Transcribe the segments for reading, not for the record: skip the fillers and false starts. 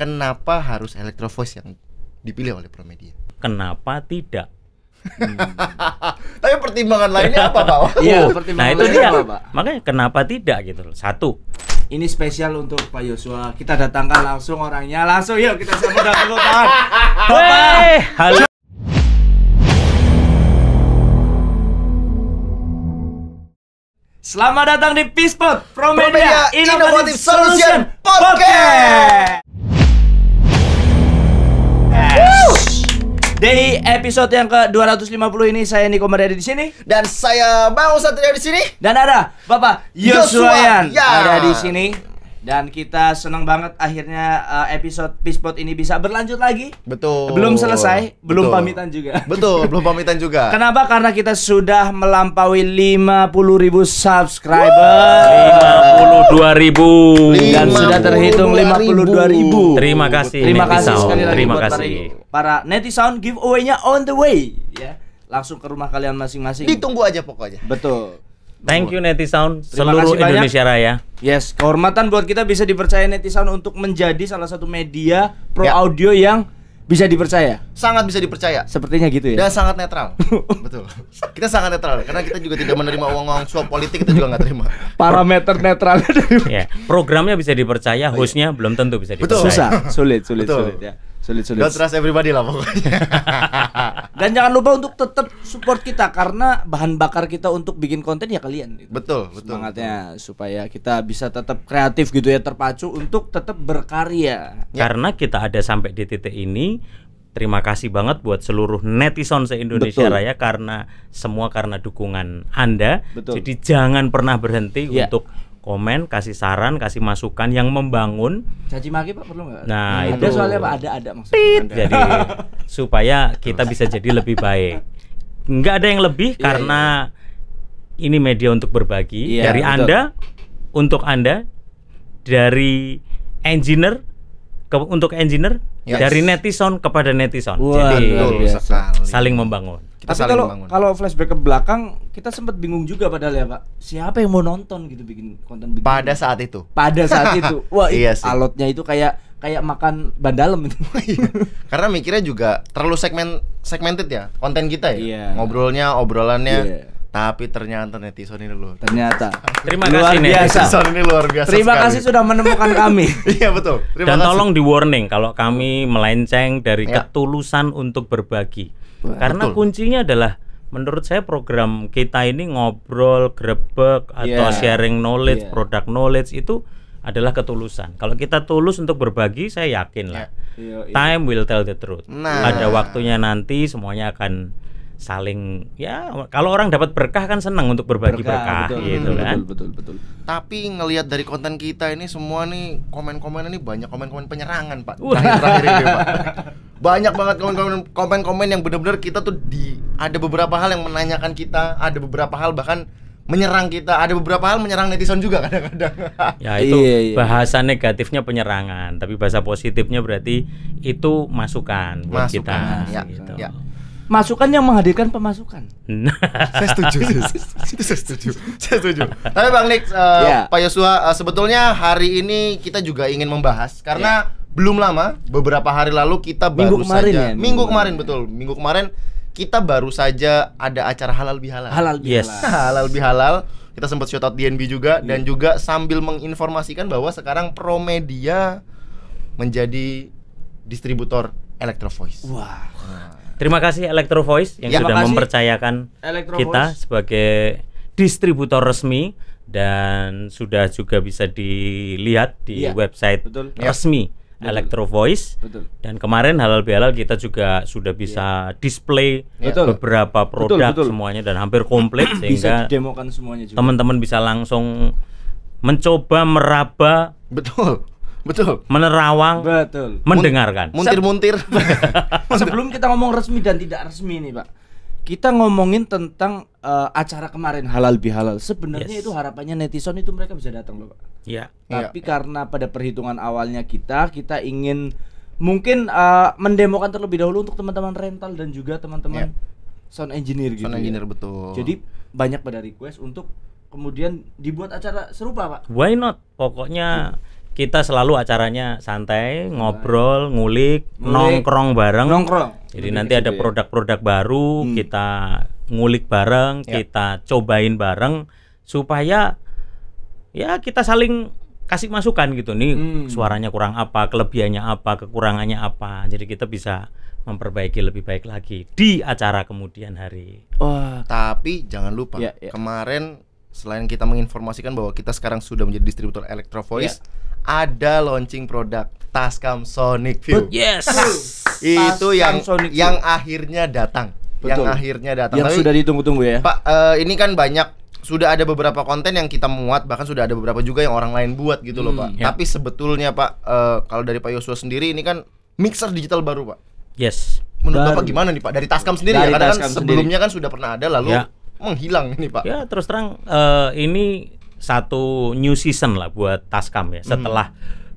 kenapa harus Electro Voice yang dipilih oleh Promedia? Kenapa tidak? Tapi pertimbangan lainnya apa, Pak? Iya, Nah pertimbangan itu lainnya dia. apa, Pak? Makanya kenapa tidak gitu loh. Satu, Ini spesial untuk Pak Yosua. Kita datangkan langsung orangnya. Langsung yuk kita sambut dengan tepuk tangan. Wey, halo. Selamat datang di Peacepod Promedia Promedia Innovative Innovative Solution Solution Podcast. Di episode yang ke-250 ini saya Niko Mariadi di sini Dan saya Bang Satria di sini. dan ada Bapak Yosuayan Yosua, ya. ada di sini. Dan kita senang banget akhirnya episode Peacepod ini bisa berlanjut lagi. Betul. Belum selesai, belum Betul. pamitan juga. Betul, belum pamitan juga. Kenapa? Karena kita sudah melampaui 50.000 subscriber. 52.000. Dan sudah terhitung 52.000. Terima kasih. Terima kasih Netizen. sekali lagi Terima buat kasih. para netizen, giveaway-nya on the way ya. Langsung ke rumah kalian masing-masing. Ditunggu aja pokoknya. Betul. Thank you netizen Terima seluruh kasih banyak. Indonesia Raya. Yes, kehormatan buat kita bisa dipercaya netizen untuk menjadi salah satu media pro Ya. audio yang bisa dipercaya. Sangat bisa dipercaya. Sepertinya gitu ya. Dan sangat netral. Betul. Kita sangat netral karena kita juga tidak menerima uang-uang suap politik, kita juga nggak terima. Parameter netralnya dari Ya, programnya bisa dipercaya, hostnya belum tentu bisa Betul. dipercaya. susah, sulit Betul. ya. Sulit. Don't trust everybody lah pokoknya. Dan jangan lupa untuk tetap support kita karena bahan bakar kita untuk bikin konten ya kalian. Gitu. Betul. Semangatnya supaya kita bisa tetap kreatif gitu ya, terpacu untuk tetap berkarya. Karena kita ada sampai di titik ini, terima kasih banget buat seluruh netizen se-Indonesia Betul. Raya karena semua karena dukungan Anda. Betul. Jadi jangan pernah berhenti Ya. untuk komen, kasih saran, kasih masukan yang membangun. Caci maki Pak perlu nggak? Nah, ada itu. soalnya Pak, ada maksudnya. Ada. Jadi supaya kita bisa jadi lebih baik. Nggak ada yang lebih Iya, karena ini media untuk berbagi Iya, dari betul. Anda untuk Anda, dari engineer untuk engineer, Yes. dari netizen kepada netizen. Wah, Jadi luar Betul biasa. sekali. saling membangun. Kita Tapi saling kalau membangun. kalau flashback ke belakang, kita sempat bingung juga padahal ya Pak. Siapa yang mau nonton gitu bikin konten begini? Pada saat itu. Pada saat itu. Wah, Iya itu sih. alotnya itu kayak makan ban dalam itu. Karena mikirnya juga terlalu segmented ya konten kita ya. Iya. Ngobrolnya, obrolannya. Iya. Tapi ternyata netizen ini loh. Ternyata. Terima Luar kasih biasa. Netizen ini luar biasa. Terima sekali. kasih sudah menemukan kami. Iya betul. Terima Dan kasih. tolong di warning kalau kami melenceng dari Ya. ketulusan untuk berbagi. Wah, Karena betul. kuncinya adalah menurut saya program kita ini ngobrol, grebek atau Iya. sharing knowledge, Iya. product knowledge itu adalah ketulusan. Kalau kita tulus untuk berbagi, saya yakin lah. Iya, iya. Time will tell the truth. Nah. Pada waktunya nanti semuanya akan saling, ya kalau orang dapat berkah kan senang untuk berbagi berkah betul, gitu kan. Betul. Tapi ngelihat dari konten kita ini semua nih komen-komen ini banyak komen-komen penyerangan Pak. Wah. Terakhir ini Pak. Banyak banget komen-komen yang benar-benar kita tuh ada beberapa hal yang menanyakan kita, ada beberapa hal bahkan menyerang kita, ada beberapa hal menyerang netizen juga kadang-kadang. Ya itu Iya. bahasa negatifnya penyerangan, tapi bahasa positifnya berarti itu masukan buat Masukan, kita. ya, gitu. ya. Masukan yang menghadirkan pemasukan. Saya setuju. Itu saya setuju. Tapi Bang Nick, Ya. Pak Yosua, sebetulnya hari ini kita juga ingin membahas karena belum lama, beberapa hari lalu kita Minggu baru kemarin saja ya, minggu kemarin betul. Minggu kemarin kita baru saja ada acara halal bihalal. Halal Yes. bihalal. Halal bihalal. Kita sempat shout out DNB juga dan juga sambil menginformasikan bahwa sekarang Promedia menjadi distributor Electro Voice. Wah. Terima kasih Electro Voice yang Ya, sudah makasih, mempercayakan Electro kita Voice. sebagai distributor resmi dan sudah juga bisa dilihat di Iya, website betul. resmi Electro Voice. Betul. Dan kemarin halal bihalal kita juga sudah bisa display Betul. beberapa produk betul. semuanya dan hampir komplit Bisa sehingga didemokan semuanya juga. teman-teman bisa langsung mencoba meraba, Betul. menerawang, Betul. mendengarkan. Muntir-muntir. Sebelum kita ngomong resmi dan tidak resmi nih Pak, kita ngomongin tentang acara kemarin halal bihalal. Sebenarnya Yes. itu harapannya netizen itu mereka bisa datang loh Pak. Ya. Tapi karena pada perhitungan awalnya kita ingin mungkin mendemokan terlebih dahulu untuk teman-teman rental dan juga teman-teman sound engineer gitu. Sound ya. engineer betul. Jadi banyak pada request untuk kemudian dibuat acara serupa Pak. Why not? Pokoknya kita selalu acaranya santai, ngobrol, ngulik, nongkrong bareng. Jadi nanti ada produk-produk baru, kita ngulik bareng, kita cobain bareng supaya ya kita saling kasih masukan gitu nih, suaranya kurang apa, kelebihannya apa, kekurangannya apa. Jadi kita bisa memperbaiki lebih baik lagi di acara kemudian hari. Wah, Tapi jangan lupa kemarin selain kita menginformasikan bahwa kita sekarang sudah menjadi distributor Electro Voice, ada launching produk Tascam Sonic View. Yes. Itu yang Sonic View. yang akhirnya datang. Betul. Yang akhirnya datang. yang Tapi, sudah ditunggu-tunggu ya. Pak, ini kan sudah ada beberapa konten yang kita muat, bahkan sudah ada beberapa juga yang orang lain buat gitu loh, Pak. Ya. Tapi sebetulnya, Pak, kalau dari Pak Yosua sendiri ini kan mixer digital baru, Pak. Yes. Menurut Baru. Bapak gimana nih, Pak? Dari Tascam sendiri Dari ya, karena kan Tascam sebelumnya kan sudah pernah ada lalu Ya. menghilang ini, Pak. Ya terus terang ini satu new season lah buat Tascam ya. Setelah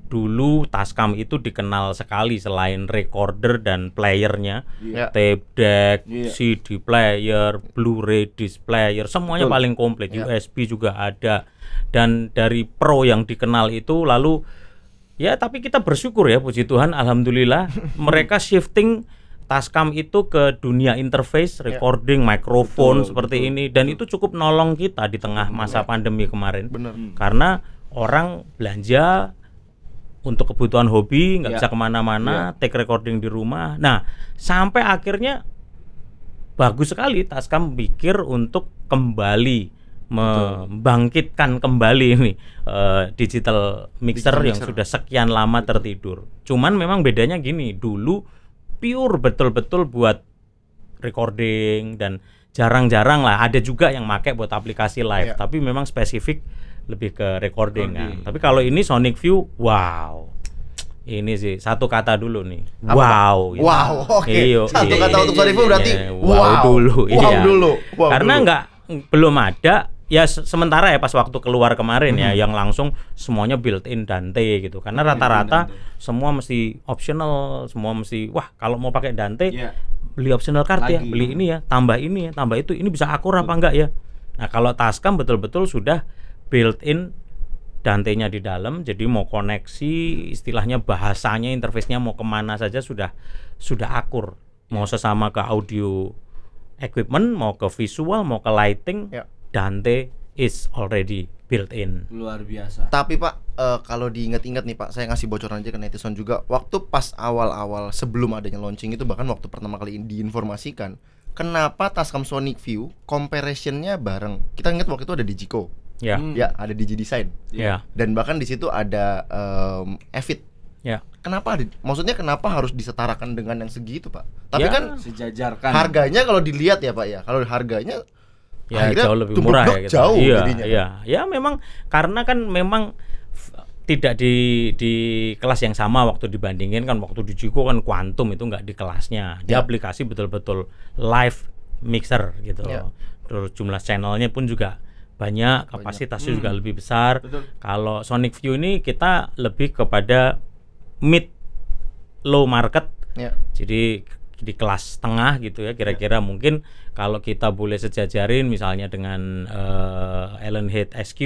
dulu Tascam itu dikenal sekali selain recorder dan playernya, Ya. tape deck, Iya. CD player, Blu-ray disc player, semuanya Betul. paling komplit. Ya. USB juga ada. Dan dari pro yang dikenal itu lalu ya tapi kita bersyukur ya, puji Tuhan, alhamdulillah mereka shifting Tascam itu ke dunia interface, recording, mikrofon Betul, seperti betul, ini, dan itu cukup nolong kita di tengah masa pandemi kemarin. Bener. Karena orang belanja untuk kebutuhan hobi, nggak bisa kemana-mana, take recording di rumah. Nah, sampai akhirnya bagus sekali Tascam pikir untuk kembali membangkitkan kembali ini digital mixer Digital yang mixer. sudah sekian lama tertidur. Cuman memang bedanya gini, dulu pure betul-betul buat recording dan jarang-jarang lah ada juga yang pakai buat aplikasi live, Iya. tapi memang spesifik lebih ke recording kan. Tapi kalau ini Sonic View, wow. Ini sih satu kata dulu nih. Apa, Wow. Pak? Wow, oke. Iyo, Satu iya. kata untuk Sonic View berarti wow dulu. Wow iya. dulu. Wow Karena dulu. belum ada ya sementara ya pas waktu keluar kemarin ya yang langsung semuanya built-in Dante gitu. Karena rata-rata semua mesti optional, semua mesti wah kalau mau pakai Dante beli optional card ya, Lagi. beli ini ya, tambah ini ya, tambah itu. Ini bisa akur apa enggak ya? Nah, kalau Tascam betul-betul sudah built-in Dante-nya di dalam, jadi mau koneksi, istilahnya bahasanya, interface-nya mau kemana saja sudah akur. Mau sesama ke audio equipment, mau ke visual, mau ke lighting, Ya. Dante is already built-in. Luar biasa. Tapi Pak, kalau diingat-ingat nih Pak, saya ngasih bocoran aja ke netizen juga. Waktu pas awal-awal sebelum adanya launching itu, bahkan waktu pertama kali diinformasikan, kenapa Tascam Sonic View comparison-nya bareng. Kita ingat waktu itu ada Digico, Ya, ya ada Digi Design, ya, dan bahkan di situ ada Evit. ya. Kenapa? Maksudnya kenapa harus disetarakan dengan yang segitu Pak? Tapi Ya, kan Sejajarkan. harganya kalau dilihat ya Pak ya, kalau harganya Ya akhirnya jauh lebih tumpuk murah blok ya gitu. jauh Iya, jadinya. iya. Ya memang karena kan memang tidak di kelas yang sama waktu dibandingin kan waktu di Jiko kan Quantum itu nggak di kelasnya. Dia Ya. aplikasi betul-betul live mixer gitu. Ya. Terus jumlah channelnya pun juga banyak, kapasitasnya juga lebih besar. Betul. Kalau Sonic View ini kita lebih kepada mid low market. Ya. Jadi di kelas tengah gitu ya kira-kira mungkin kalau kita boleh sejajarin misalnya dengan Allen Head SQ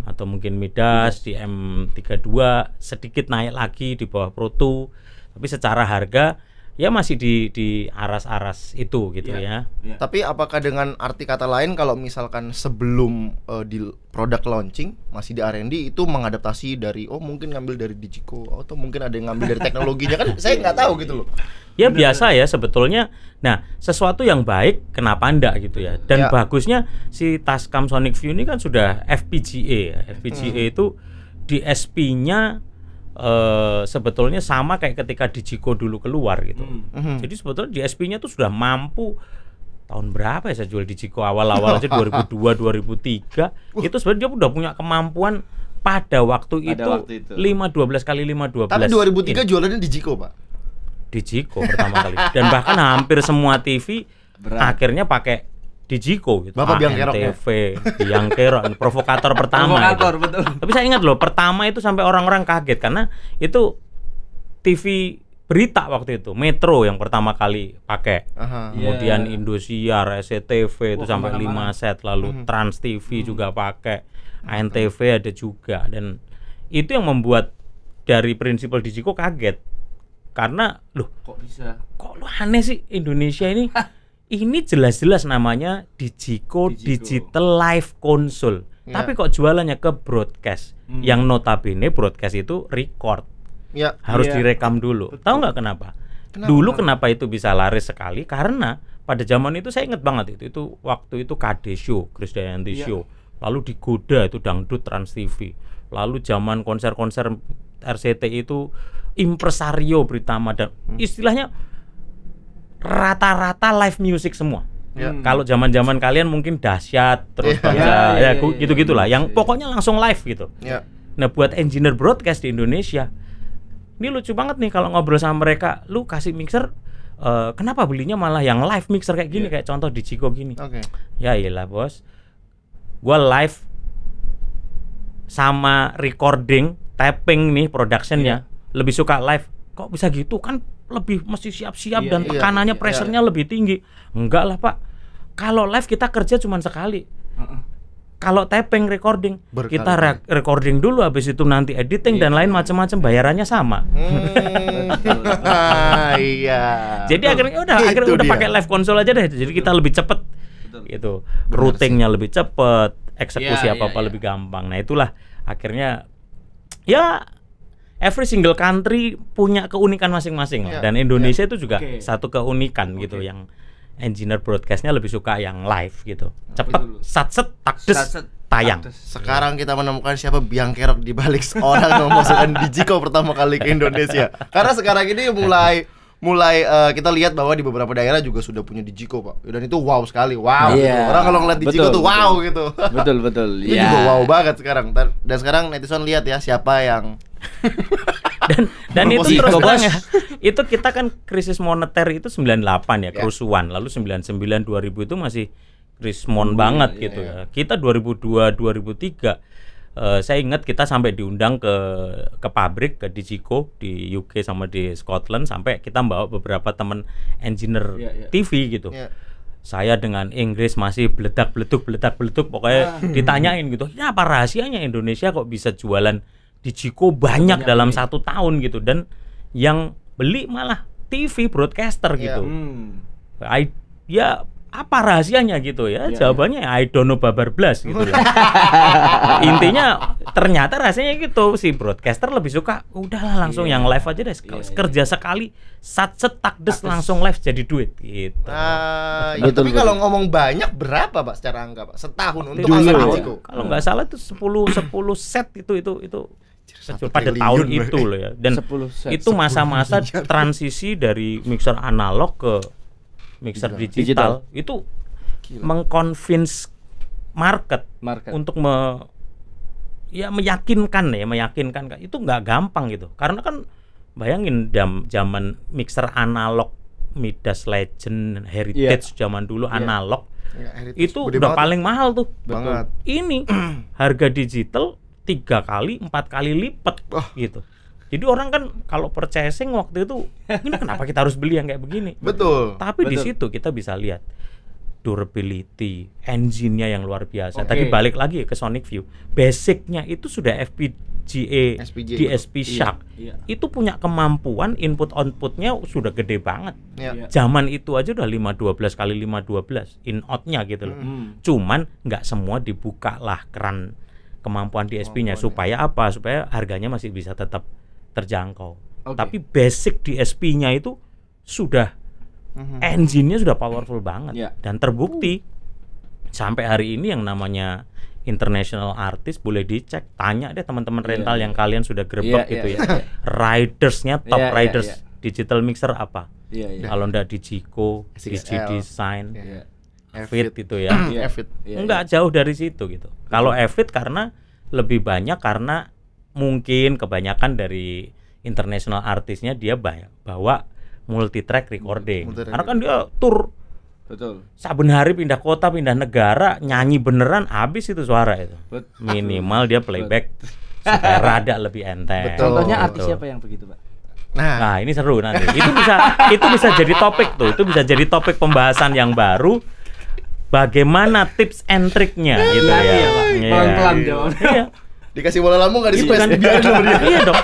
atau mungkin Midas di M32 sedikit naik lagi di bawah Pro 2, tapi secara harga ya masih di aras-aras itu gitu ya. Tapi apakah dengan arti kata lain kalau misalkan sebelum di produk launching masih di R&D itu mengadaptasi dari mungkin ngambil dari Digico atau mungkin ada yang ngambil dari teknologinya kan saya nggak tahu gitu loh. Ya biasa ya sebetulnya. Nah, sesuatu yang baik kenapa enggak gitu ya. Dan Ya. bagusnya si Tascam Sonic View ini kan sudah FPGA ya. FPGA itu DSP-nya sebetulnya sama kayak ketika Digico dulu keluar gitu. Jadi sebetulnya DSP-nya tuh sudah mampu tahun berapa ya saya jual Digico awal-awal aja 2002 2003 itu sebenarnya dia udah punya kemampuan pada waktu itu 512 kali 512. Tapi 2003 jualannya Digico Pak. Digico pertama kali dan bahkan hampir semua TV akhirnya pakai Digico gitu. Bapak Biang Kerok ya? ANTV, Biang Kerok, provokator pertama Provokator, gitu. betul. Tapi saya ingat loh pertama itu sampai orang-orang kaget karena itu TV berita waktu itu Metro yang pertama kali pakai. Aha. Kemudian Indosiar, SCTV itu sampai 5 kemana-mana. set, lalu Trans TV juga pakai, ANTV ada juga dan itu yang membuat dari prinsipal Digiko kaget. Karena loh, Kok bisa? kok lu aneh sih Indonesia ini? Ini jelas-jelas namanya Digiko Digital Live Console. Ya. Tapi kok jualannya ke broadcast? Yang notabene broadcast itu record. Ya. Harus Iya. direkam dulu. Tahu nggak kenapa? Dulu kenapa itu bisa laris sekali? Karena pada zaman itu saya ingat banget itu waktu itu KD Show, Krisdayanti Iya. Show. Lalu digoda itu dangdut Trans TV. Lalu zaman konser-konser RCTI itu impresario Britama dan istilahnya rata-rata live music semua. Ya. Kalau zaman-zaman kalian mungkin dahsyat terus Iya. bangsa, Iya, ya gitu-gitulah. Yang pokoknya langsung live gitu. Ya. Nah, buat engineer broadcast di Indonesia, ini lucu banget nih kalau ngobrol sama mereka. Lu kasih mixer, kenapa belinya malah yang live mixer kayak gini, kayak contoh Digiko gini. Oke. Ya iyalah bos, gua live sama recording, tapping nih productionnya, lebih suka live. Kok bisa gitu? Kan lebih mesti siap-siap dan tekanannya, pressure-nya lebih tinggi. Enggak lah pak, kalau live kita kerja cuma sekali. Kalau tapping recording, kita recording dulu, habis itu nanti editing dan lain macam-macam, bayarannya sama. Iya. Jadi akhirnya udah pakai live console aja deh. Jadi kita lebih cepet gitu. Routingnya lebih cepet, eksekusi apa-apa lebih gampang. Nah itulah akhirnya ya every single country punya keunikan masing-masing lah. Dan Indonesia itu juga satu keunikan gitu yang engineer broadcastnya lebih suka yang live gitu, cepet, satset, takdes, tayang. Sekarang kita menemukan siapa biang kerok di balik seorang yang memasukkan Digiko pertama kali ke Indonesia. Karena sekarang ini mulai kita lihat bahwa di beberapa daerah juga sudah punya Digiko pak. Dan itu wow sekali, wow. Gitu. Orang kalau ngeliat Digiko tuh wow gitu. Betul. Itu juga wow banget sekarang. Dan sekarang netizen lihat ya siapa yang dan itu terus terang ya, itu kita kan krisis moneter itu 98 ya, kerusuhan. Lalu 99 2000 itu masih krismon banget gitu ya. Kita 2002 2003 saya ingat kita sampai diundang ke pabrik, ke Digiko di UK sama di Scotland, sampai kita bawa beberapa teman engineer TV gitu. Saya dengan Inggris masih beledak-beleduk pokoknya ditanyain gitu. Ya apa rahasianya Indonesia kok bisa jualan Digiko banyak dalam 1 tahun gitu, dan yang beli malah TV broadcaster gitu. Ya apa rahasianya gitu ya? Jawabannya I don't know babar blas gitu lah. Intinya ternyata rasanya gitu, si broadcaster lebih suka udahlah langsung yang live aja deh, kerja sekali satset takdes langsung live jadi duit gitu. Tapi kalau ngomong banyak berapa pak secara angka pak setahun untuk angka Digiko? Kalau nggak salah itu 10 set itu pada tahun itu loh ya. Dan itu masa-masa transisi dari mixer analog ke mixer digital. Itu mengconvince market untuk meyakinkan itu nggak gampang gitu. Karena kan bayangin zaman mixer analog Midas Legend, Heritage zaman dulu analog itu udah paling mahal tuh. Banget. Ini harga digital 3 kali 4 kali lipat gitu. Jadi orang kan kalau purchasing waktu itu, ini kenapa kita harus beli yang kayak begini? Betul. Tapi di situ kita bisa lihat durability, engine-nya yang luar biasa. Tadi balik lagi ke Sonic View, basicnya itu sudah FPGA, DSP Shark. Itu punya kemampuan input outputnya sudah gede banget. Zaman itu aja udah 512 kali 512 in out-nya gitu loh. Cuman nggak semua dibuka lah keran kemampuan DSP-nya supaya apa? Supaya harganya masih bisa tetap terjangkau. Tapi basic DSP-nya itu sudah engine-nya sudah powerful banget dan terbukti sampai hari ini yang namanya international artist boleh dicek, tanya deh teman-teman rental yang kalian sudah grebek gitu ya. Ridersnya top riders digital mixer apa? Kalau ndak Digiko, DG Design, Evit itu ya. Enggak jauh dari situ gitu. Kalau Evit karena lebih banyak karena mungkin kebanyakan dari international artisnya dia bawa multi track recording. Karena kan dia tour. Betul. Saben hari pindah kota, pindah negara, nyanyi beneran habis itu suara itu. Minimal dia playback supaya rada lebih enteng. Contohnya artis siapa yang begitu, Pak? Nah, ini seru nanti. Itu bisa jadi topik tuh. Itu bisa jadi topik pembahasan yang baru. Bagaimana tips and triknya gitu ya. Pelan-pelan jawabnya. Dikasih bola lambung nggak di Gitu space kan. dibiarin sama dia. Iya dong.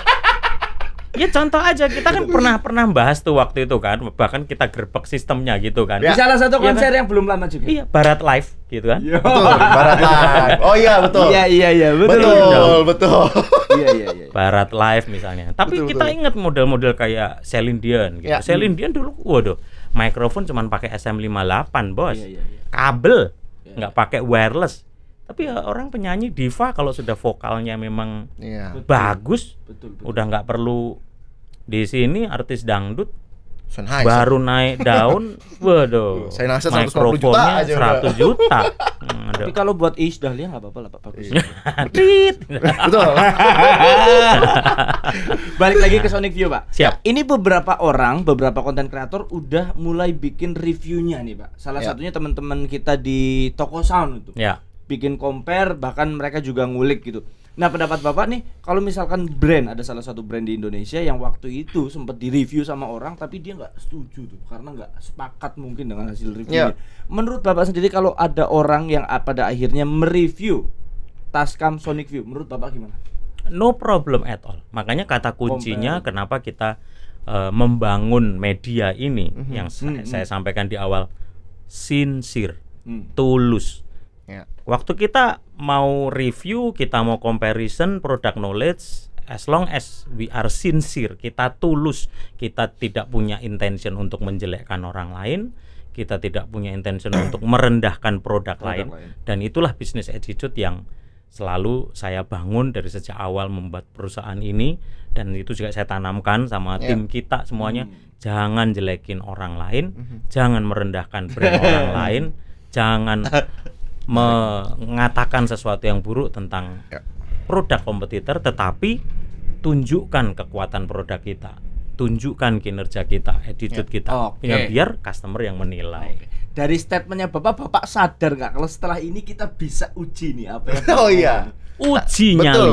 Ya contoh aja, kita kan pernah bahas tuh waktu itu kan, bahkan kita gerbek sistemnya gitu kan. Di salah satu Iya konser kan? yang belum lama juga. Iya, Barat Live gitu kan. Iya. Betul, Barat Live. Oh iya betul. Iya, betul. Betul. Iya. Barat Live misalnya. Tapi Betul, kita betul. ingat model-model kayak Celine Dion gitu. Ya. Celine Dion dulu, waduh, mikrofon cuman pakai SM58, Bos. Iya. Kabel, Iya. nggak pakai wireless. Tapi ya orang penyanyi diva kalau sudah vokalnya memang Iya. bagus, Betul. udah nggak perlu di sini artis dangdut Sennheiser. baru naik daun, waduh, Saya nasa 150 juta mikrofonnya aja 100 juta. Tapi kalau buat Iis Dahlia nggak apa-apa lah, Pak. Bagus. Tit. Betul. Balik lagi ke Sonic View, Pak. Siap. Ini beberapa konten kreator udah mulai bikin reviewnya nih, Pak. Salah Ya. satunya teman-teman kita di Toko Sound itu. Ya, Bikin compare, bahkan mereka juga ngulik gitu. Nah, pendapat Bapak nih, kalau misalkan ada salah satu brand di Indonesia yang waktu itu sempat direview sama orang tapi dia nggak setuju tuh karena nggak sepakat mungkin dengan hasil reviewnya. Menurut Bapak sendiri kalau ada orang yang pada akhirnya mereview Tascam Sonic View, menurut Bapak gimana? no problem at all. Makanya kata kuncinya kenapa kita membangun media ini yang saya sampaikan di awal, sincere, tulus. Ya. Waktu kita mau review, kita mau comparison product knowledge, as long as we are sincere, kita tulus, kita tidak punya intention untuk menjelekkan orang lain, kita tidak punya intention untuk merendahkan produk lain. Dan itulah business attitude yang selalu saya bangun dari sejak awal membuat perusahaan ini, dan itu juga saya tanamkan sama tim kita semuanya. Jangan jelekin orang lain, jangan merendahkan brand orang lain, jangan mengatakan sesuatu yang buruk tentang produk kompetitor, tetapi tunjukkan kekuatan produk kita, tunjukkan kinerja kita, attitude kita, biar customer yang menilai. Dari statementnya Bapak sadar nggak kalau setelah ini kita bisa uji nih apa yang Oh iya. Uji Betul. nyali.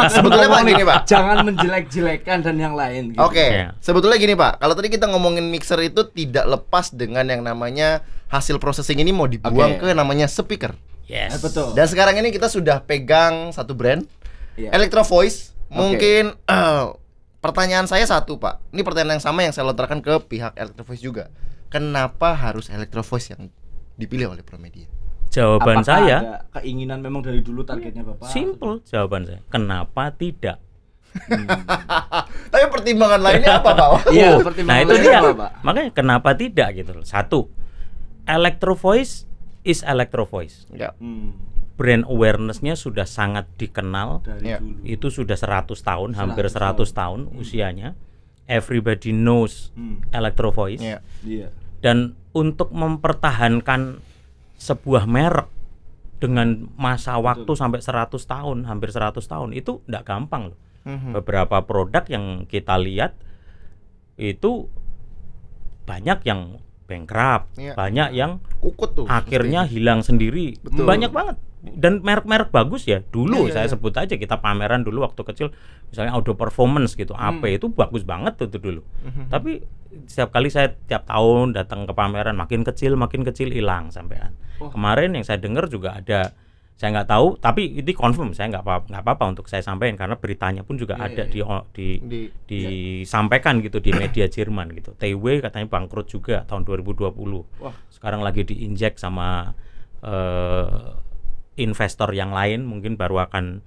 Sebetulnya Pak gini Pak. Jangan menjelek-jelekan dan yang lain gitu. Oke, Ya. sebetulnya gini Pak. Kalau tadi kita ngomongin mixer itu tidak lepas dengan yang namanya hasil processing ini mau dibuang ke namanya speaker. Yes. Betul. Dan sekarang ini kita sudah pegang satu brand, Iya. Electro Voice. Mungkin pertanyaan saya satu Pak. Ini pertanyaan yang sama yang saya lontarkan ke pihak Electro Voice juga. Kenapa harus Electro Voice yang dipilih oleh Promedia? Jawaban Apakah saya ada keinginan memang dari dulu targetnya Bapak? simple, jawaban saya. Kenapa tidak? Tapi pertimbangan lainnya apa Pak? Iya, Nah pertimbangan itu lainnya dia. apa, Pak? Makanya kenapa tidak gitu loh. Satu, Electro Voice is Electro Voice. Ya. Brand awareness-nya sudah sangat dikenal. Dari Ya. dulu. Itu sudah 100 tahun, hampir 100 100 tahun usianya. Everybody knows Electro Voice. Ya. Iya. Dan untuk mempertahankan sebuah merek dengan masa waktu sampai 100 tahun, hampir 100 tahun, itu enggak gampang loh. Beberapa produk yang kita lihat itu banyak yang bankrupt, Iya. banyak yang Kukut tuh. akhirnya hilang sendiri. Betul. Banyak banget. Dan merek-merek bagus ya. Dulu Iya, saya iya. sebut aja, kita pameran dulu waktu kecil, misalnya Audio Performance gitu. AP itu bagus banget tuh dulu. Tapi setiap kali saya tiap tahun datang ke pameran makin kecil hilang sampean. Kemarin yang saya dengar juga ada, saya nggak tahu, tapi itu confirm, saya nggak apa-apa untuk saya sampaikan karena beritanya pun juga ada disampaikan gitu di media Jerman gitu. TW katanya bangkrut juga tahun 2020. Sekarang lagi diinjek sama investor yang lain, mungkin baru akan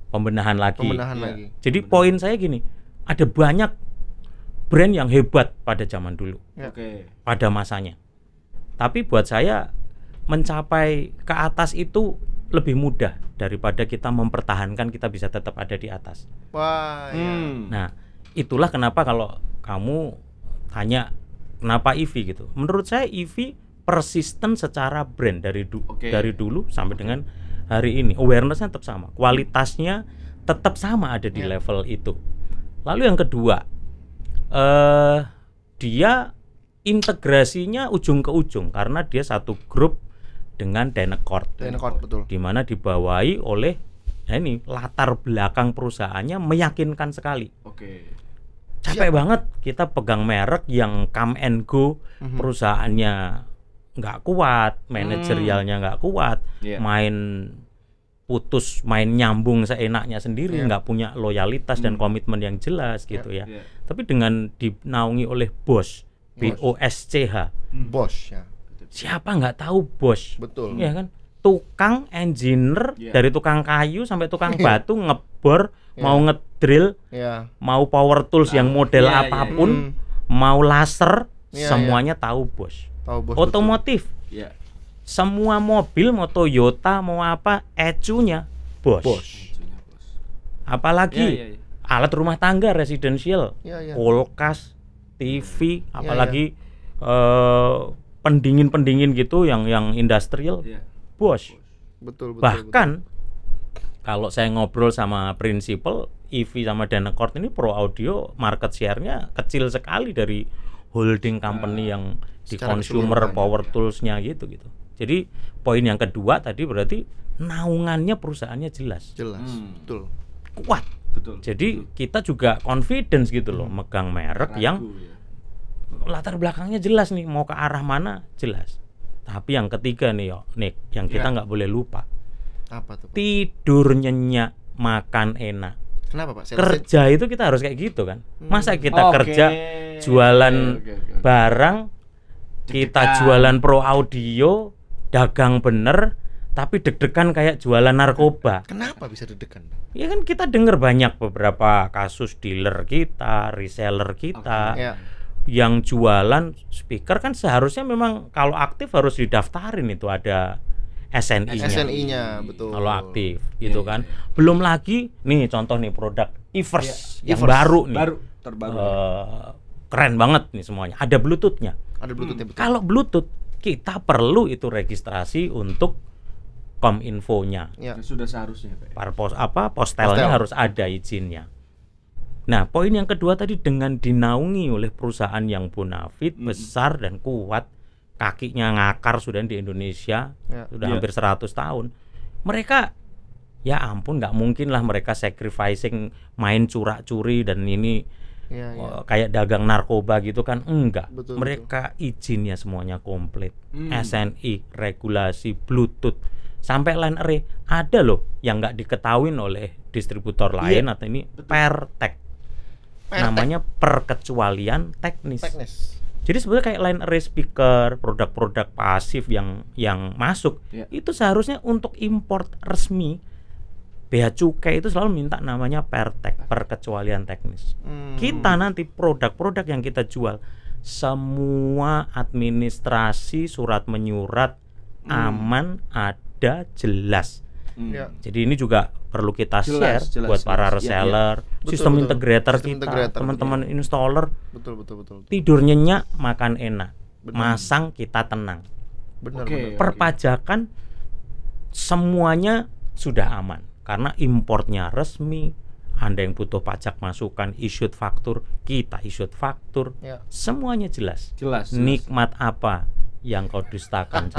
pembenahan lagi. lagi. Jadi poin saya gini, ada banyak brand yang hebat pada zaman dulu, Oke. pada masanya. Tapi buat saya mencapai ke atas itu lebih mudah daripada kita mempertahankan kita bisa tetap ada di atas. Wah. Ya. Nah, itulah kenapa kalau kamu tanya kenapa EV gitu. Menurut saya EV persisten secara brand dari dulu sampai dengan hari ini. Awareness-nya tetap sama, kualitasnya tetap sama ada di level itu. Lalu yang kedua, dia integrasinya ujung ke ujung karena dia satu grup dengan Dynacord. Betul. Di mana dibawahi oleh ini latar belakang perusahaannya meyakinkan sekali. Oke. Capek banget kita pegang merek yang come and go, perusahaannya nggak kuat, manajerialnya nggak kuat, main putus main nyambung seenaknya sendiri, nggak punya loyalitas dan komitmen yang jelas gitu ya. Tapi dengan dinaungi oleh Bosch, BOSCH, Bosch ya. siapa nggak tahu Bosch, Betul. ya kan? Tukang engineer dari tukang kayu sampai tukang batu ngebor, mau ngedrill, mau power tools yang model apapun, mau laser, semuanya tahu Bosch. Otomotif, semua mobil mau Toyota mau apa, ECU-nya Bosch. Apalagi alat rumah tangga residensial, kulkas, TV, apalagi pendingin gitu yang industrial, Bosch. Betul. Bahkan kalau saya ngobrol sama prinsipal EV sama Danacord ini Pro Audio market share-nya kecil sekali dari holding company yang di consumer power tools-nya gitu. Jadi poin yang kedua tadi berarti naungannya perusahaannya jelas. Betul. Kuat. Jadi kita juga confidence gitu loh, megang merek yang latar belakangnya jelas nih, mau ke arah mana jelas. Tapi yang ketiga nih Nick, yang kita nggak boleh lupa. Apa tuh, Pak? Tidur nyenyak, makan enak. Kenapa, Pak? Kerja itu kita harus kayak gitu kan. Masa kita kerja jualan barang, kita jualan Pro Audio, dagang bener, tapi deg-degan kayak jualan narkoba. Kenapa bisa deg-degan? Ya kan kita dengar banyak beberapa kasus dealer kita, reseller kita yang jualan speaker kan seharusnya memang kalau aktif harus didaftarin, itu ada SNI-nya. SNI-nya, betul. Kalau aktif gitu kan. Belum lagi nih contoh nih produk Everse yang baru nih. Terbaru. Keren banget nih semuanya. Ada Bluetooth-nya. Ada Bluetooth-nya, betul. Kalau Bluetooth kita perlu itu registrasi untuk Kominfo-nya. Sudah seharusnya, Pak. Postelnya harus ada izinnya. Nah, poin yang kedua tadi dengan dinaungi oleh perusahaan yang bonafit, besar dan kuat, kakinya ngakar sudah di Indonesia, sudah hampir 100 tahun. Mereka ya ampun, nggak mungkin lah mereka sacrificing main curak-curi dan ini kayak dagang narkoba gitu kan, enggak. Mereka izinnya semuanya komplit. SNI, regulasi, Bluetooth, sampai line array ada loh yang nggak diketahuin oleh distributor lain atau ini PERTEC. Namanya perkecualian teknis. Jadi sebenarnya kayak line array speaker, produk-produk pasif yang masuk itu seharusnya untuk import resmi Bea Cukai itu selalu minta namanya PERTEC, perkecualian teknis. Kita nanti produk-produk yang kita jual semua administrasi surat menyurat aman, ada, jelas. Jadi ini juga perlu kita share buat para reseller, sistem integrator kita, teman-teman installer. Betul. Tidur nyenyak, makan enak, masang kita tenang. Perpajakan semuanya sudah aman karena importnya resmi. Anda yang butuh pajak masukan, issued faktur, kita issued faktur, semuanya jelas. Nikmat apa yang kau dustakan?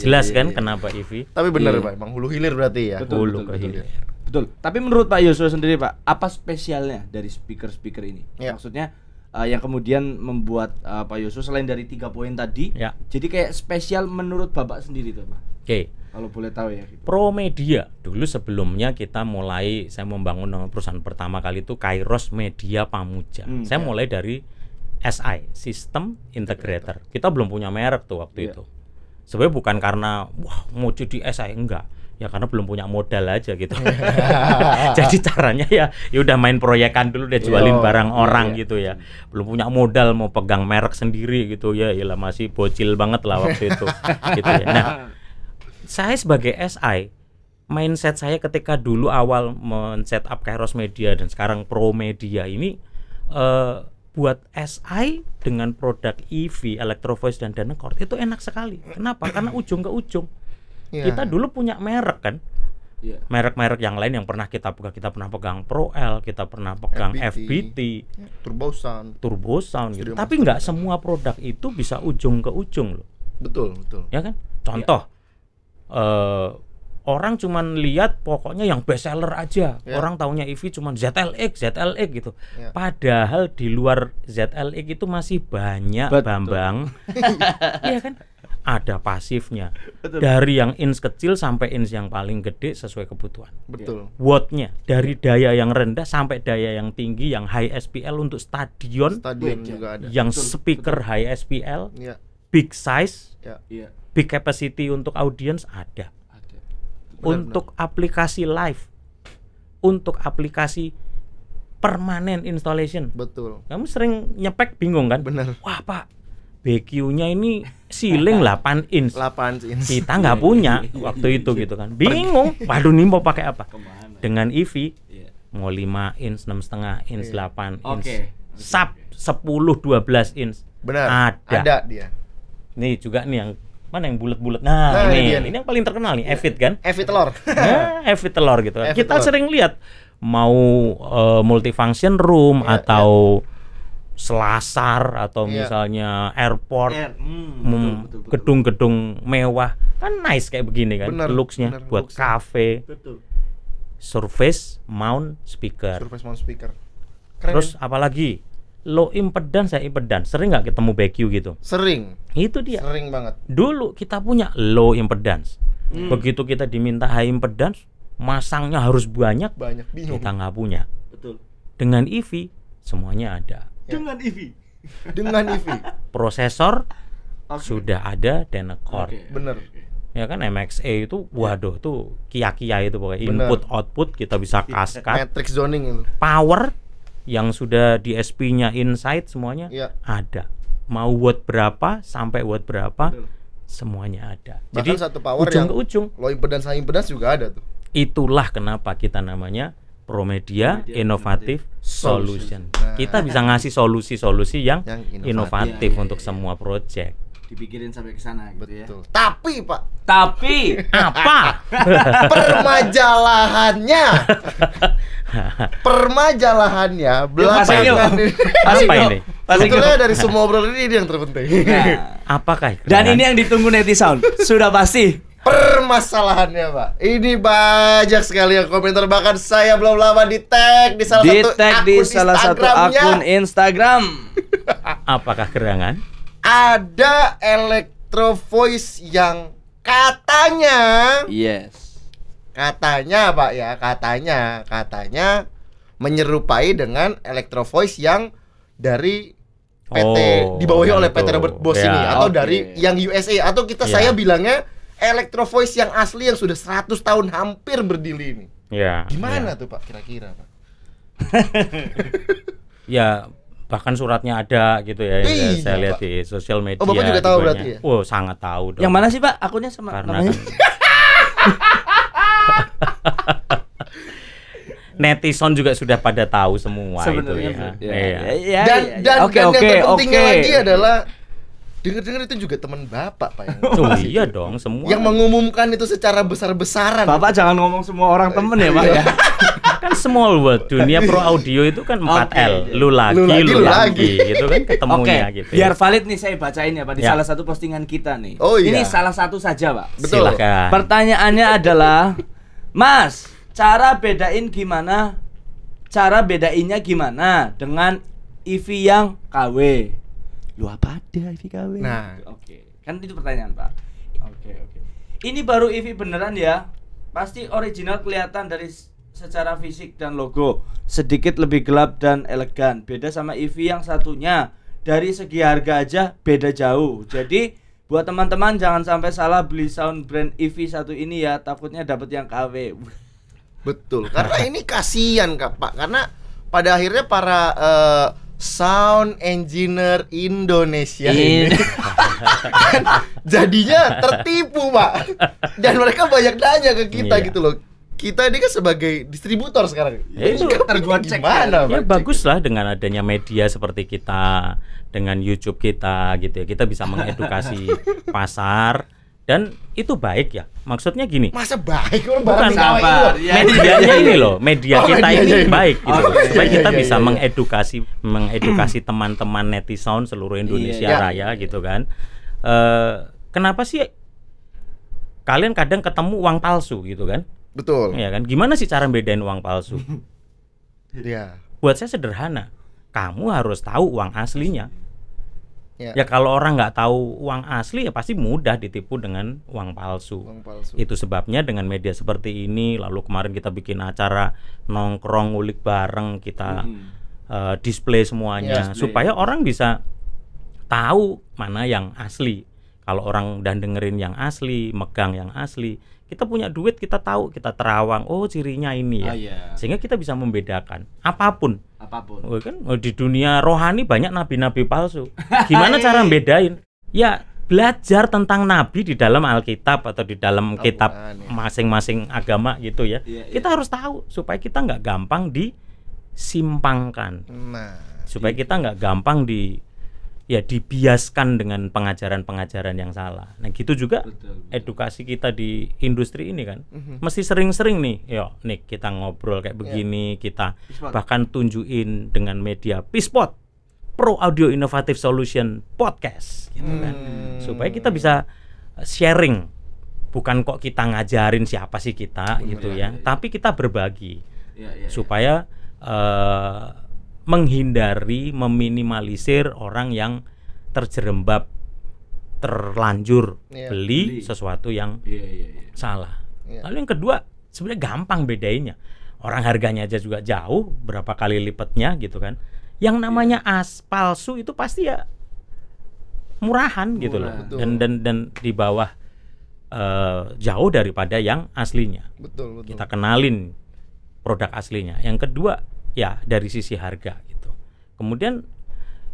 Jelas kan kenapa EV? Tapi benar Pak, emang hulu hilir berarti ya. Hulu ke hilir. Betul. Tapi menurut Pak Yosua sendiri Pak, apa spesialnya dari speaker ini? Maksudnya yang kemudian membuat Pak Yosua selain dari 3 poin tadi, jadi kayak spesial menurut Bapak sendiri tuh Pak. Kalau boleh tahu ya. Pro Media dulu sebelumnya saya membangun perusahaan pertama kali itu Kairos Media Pamuja. Saya mulai dari SI, System Integrator. Kita belum punya merek tuh waktu itu. Sebenarnya bukan karena mau jadi SI, enggak. Ya karena belum punya modal aja gitu. Jadi caranya ya udah main proyekan dulu deh, jualin barang orang gitu ya. Belum punya modal mau pegang merek sendiri gitu ya. Yalah masih bocil banget lah waktu itu gitu ya. Nah, saya sebagai SI, mindset saya ketika dulu awal men-set up Kairos Media dan sekarang Pro Media ini buat SI dengan produk EV, Electro Voice dan Danacord itu enak sekali. Kenapa? Karena ujung ke ujung. Kita dulu punya merek kan. Merek-merek yang lain yang pernah kita pegang, kita pernah pegang Pro L, kita pernah pegang FBT, Turbo Sound gitu. Tapi nggak semua produk itu bisa ujung ke ujung loh. Betul. Ya kan? Contoh orang cuman lihat pokoknya yang best seller aja. Orang taunya EV cuman ZLX gitu. Padahal di luar ZLX itu masih banyak Bambang. Iya kan? ada pasifnya. Betul. Dari yang ins kecil sampai ins yang paling gede sesuai kebutuhan. Betul. Wattnya dari daya yang rendah sampai daya yang tinggi, yang high SPL untuk stadion, Stadion juga ada. yang Betul, speaker high SPL, Iya. big size, Ya. Iya. big capacity untuk audience ada. Ada. Untuk aplikasi live, untuk aplikasi permanen installation. Betul. Kamu sering nyepek bingung kan? Bener. Wah Pak, BQ-nya ini ceiling 8 inch. 8 inch. Kita nggak punya waktu itu gitu kan. Bingung. Waduh nih mau pakai apa? Kemana? Dengan EV Iya. mau 5 inch, 6,5 inch, 8 inch. Oke. Sub 10, 12 inch. Benar. Ada. Ada dia. Nih juga nih yang mana yang bulat-bulat. Nah, Nah, ini dia ini nih. yang paling terkenal nih, Evit kan? Evi telur. Nah, Evit telur gitu. Evit Kita telur. sering lihat mau multifunction room Iya, atau selasar atau Iya. misalnya airport, Betul. gedung-gedung mewah kan nice kayak begini kan, Bener, looks-nya bener, buat looks-nya. cafe, Betul. surface mount speaker. Surface mount speaker. Keren. Terus ya? apalagi low impedance, high impedance. Sering nggak ketemu BQ gitu? Sering. Itu dia. Sering banget. Dulu kita punya low impedance. Begitu kita diminta high impedance, masangnya harus banyak, Banyak bingung. kita nggak punya. Betul. Dengan EV semuanya ada. Dengan EV. Dengan EV. Prosesor Oke. sudah ada dan core. Oke. Bener. Ya kan MXA itu waduh tuh kia-kia itu pokoknya Bener. input output kita bisa cascade. Matrix zoning itu. Power yang sudah DSP-nya inside semuanya Iya. ada. Mau watt berapa sampai watt berapa Betul. semuanya ada. Bahkan Jadi satu power ujung yang ke ujung. low impedance high impedance juga ada tuh. Itulah kenapa kita namanya Promedia Promedia Innovative Solution. Nah. Kita bisa ngasih solusi-solusi yang Yang inovatif Iya, iya, untuk iya. semua project. Dipikirin sampai ke sana gitu ya. Betul. Tapi Pak, Tapi Apa? permajalahannya pasang yuk. belakangan ini. Apa ini? Sebetulnya dari semua obrolan ini yang terpenting. Nah, Apakah? dan gerangan? ini yang ditunggu netizen. Sudah pasti. Permasalahannya Pak, ini banyak sekali yang komentar, bahkan saya belum lama di tag di salah Di satu tag akun di salah satu Instagramnya. akun Instagram. Apakah gerangan? Ada electro voice yang katanya Yes. Pak ya, katanya menyerupai dengan electro voice yang dari PT Oh, dibawahi yang oleh PT itu. Robert Bosch Ya, ini, atau oke. dari yang USA, atau kita Ya. saya bilangnya electro voice yang asli yang sudah 100 tahun hampir berdiri ini. Ya. Gimana ya. tuh Pak kira-kira Pak? Ya, bahkan suratnya ada gitu ya. Yang Iya, saya lihat Pak. di sosial media. Oh, Bapak juga tahu di berarti banyak. ya? Oh, sangat tahu dong. Yang mana sih Pak? Akunnya sama Karena namanya? kan netizen juga sudah pada tahu semua Sebenarnya itu ya. ya. Iya. Ya, Dan oke, yang oke, terpentingnya oke. lagi adalah dengar-dengar itu juga teman Bapak Pak yang, Oh iya dong, semua. yang mengumumkan itu secara besar-besaran. Bapak jangan ngomong semua orang temen ya Pak ya. Kan small world, dunia pro audio itu kan 4L. Lu lagi, Lu lu lagi. lagi. Gitu kan Oke, ketemunya gitu. biar valid nih saya bacain ya Pak di Ya. salah satu postingan kita nih. Oh, iya. Ini salah satu saja Pak. Betul. Silakan. Pertanyaannya adalah, Mas, cara bedainnya gimana dengan EV yang KW? Lu apa ada EV KW? Nah. Oke. Kan itu pertanyaan, Pak. Oke. Ini baru EV beneran ya? Pasti original kelihatan dari secara fisik dan logo. Sedikit lebih gelap dan elegan. Beda sama EV yang satunya. Dari segi harga aja beda jauh. Jadi buat teman-teman jangan sampai salah beli sound brand EV satu ini ya, takutnya dapat yang KW. Betul, karena ini kasihan Kak Pak, karena pada akhirnya para sound engineer Indonesia ini kan jadinya tertipu Pak, dan mereka banyak nanya ke kita Iya. gitu loh. Kita ini kan sebagai distributor sekarang. Ya, itu tergocek gimana Ya Pak? bagus lah dengan adanya media seperti kita, dengan YouTube kita gitu ya. Kita bisa mengedukasi pasar dan itu baik ya. Maksudnya gini, Masa baik orang Bukan, barang KW sabar. ini? Ya, medianya ini loh, media Oh, kita medianya ini ini. baik gitu. Oke. Supaya kita Iya, bisa iya, iya. mengedukasi teman-teman netizen seluruh Indonesia Iya. Raya gitu kan. Kenapa sih kalian kadang ketemu uang palsu gitu kan? Betul. Ya kan? Gimana sih cara bedain uang palsu? Iya. Buat saya sederhana. Kamu harus tahu uang aslinya. Ya kalau orang nggak tahu uang asli ya pasti mudah ditipu dengan uang palsu. Itu sebabnya dengan media seperti ini, lalu kemarin kita bikin acara nongkrong ngulik bareng, kita display semuanya supaya orang bisa tahu mana yang asli. Kalau orang udah dengerin yang asli, megang yang asli, kita punya duit, kita tahu, kita terawang, oh cirinya ini ya. Sehingga kita bisa membedakan apapun. Oh, kan di dunia rohani banyak nabi-nabi palsu. Gimana cara membedain? Ya belajar tentang nabi di dalam Alkitab atau di dalam kitab masing-masing agama gitu ya. Kita harus tahu supaya kita nggak gampang disimpangkan. Supaya kita nggak gampang dibiaskan dengan pengajaran-pengajaran yang salah. Nah gitu juga edukasi kita di industri ini kan, mesti sering-sering nih, nih kita ngobrol kayak begini, kita bahkan tunjukin dengan media Peacepod, Pro Audio Innovative Solution Podcast, gitu kan, supaya kita bisa sharing, bukan kok kita ngajarin siapa sih kita, gitu ya, tapi kita berbagi, supaya menghindari, meminimalisir orang yang terjerembab, terlanjur beli sesuatu yang salah. Lalu yang kedua, sebenarnya gampang bedainnya. Orang harganya aja juga jauh, berapa kali lipatnya gitu kan. Yang namanya palsu itu pasti ya murahan gitu loh. Dan di bawah jauh daripada yang aslinya. Betul. Kita kenalin produk aslinya. Yang kedua, ya dari sisi harga gitu. Kemudian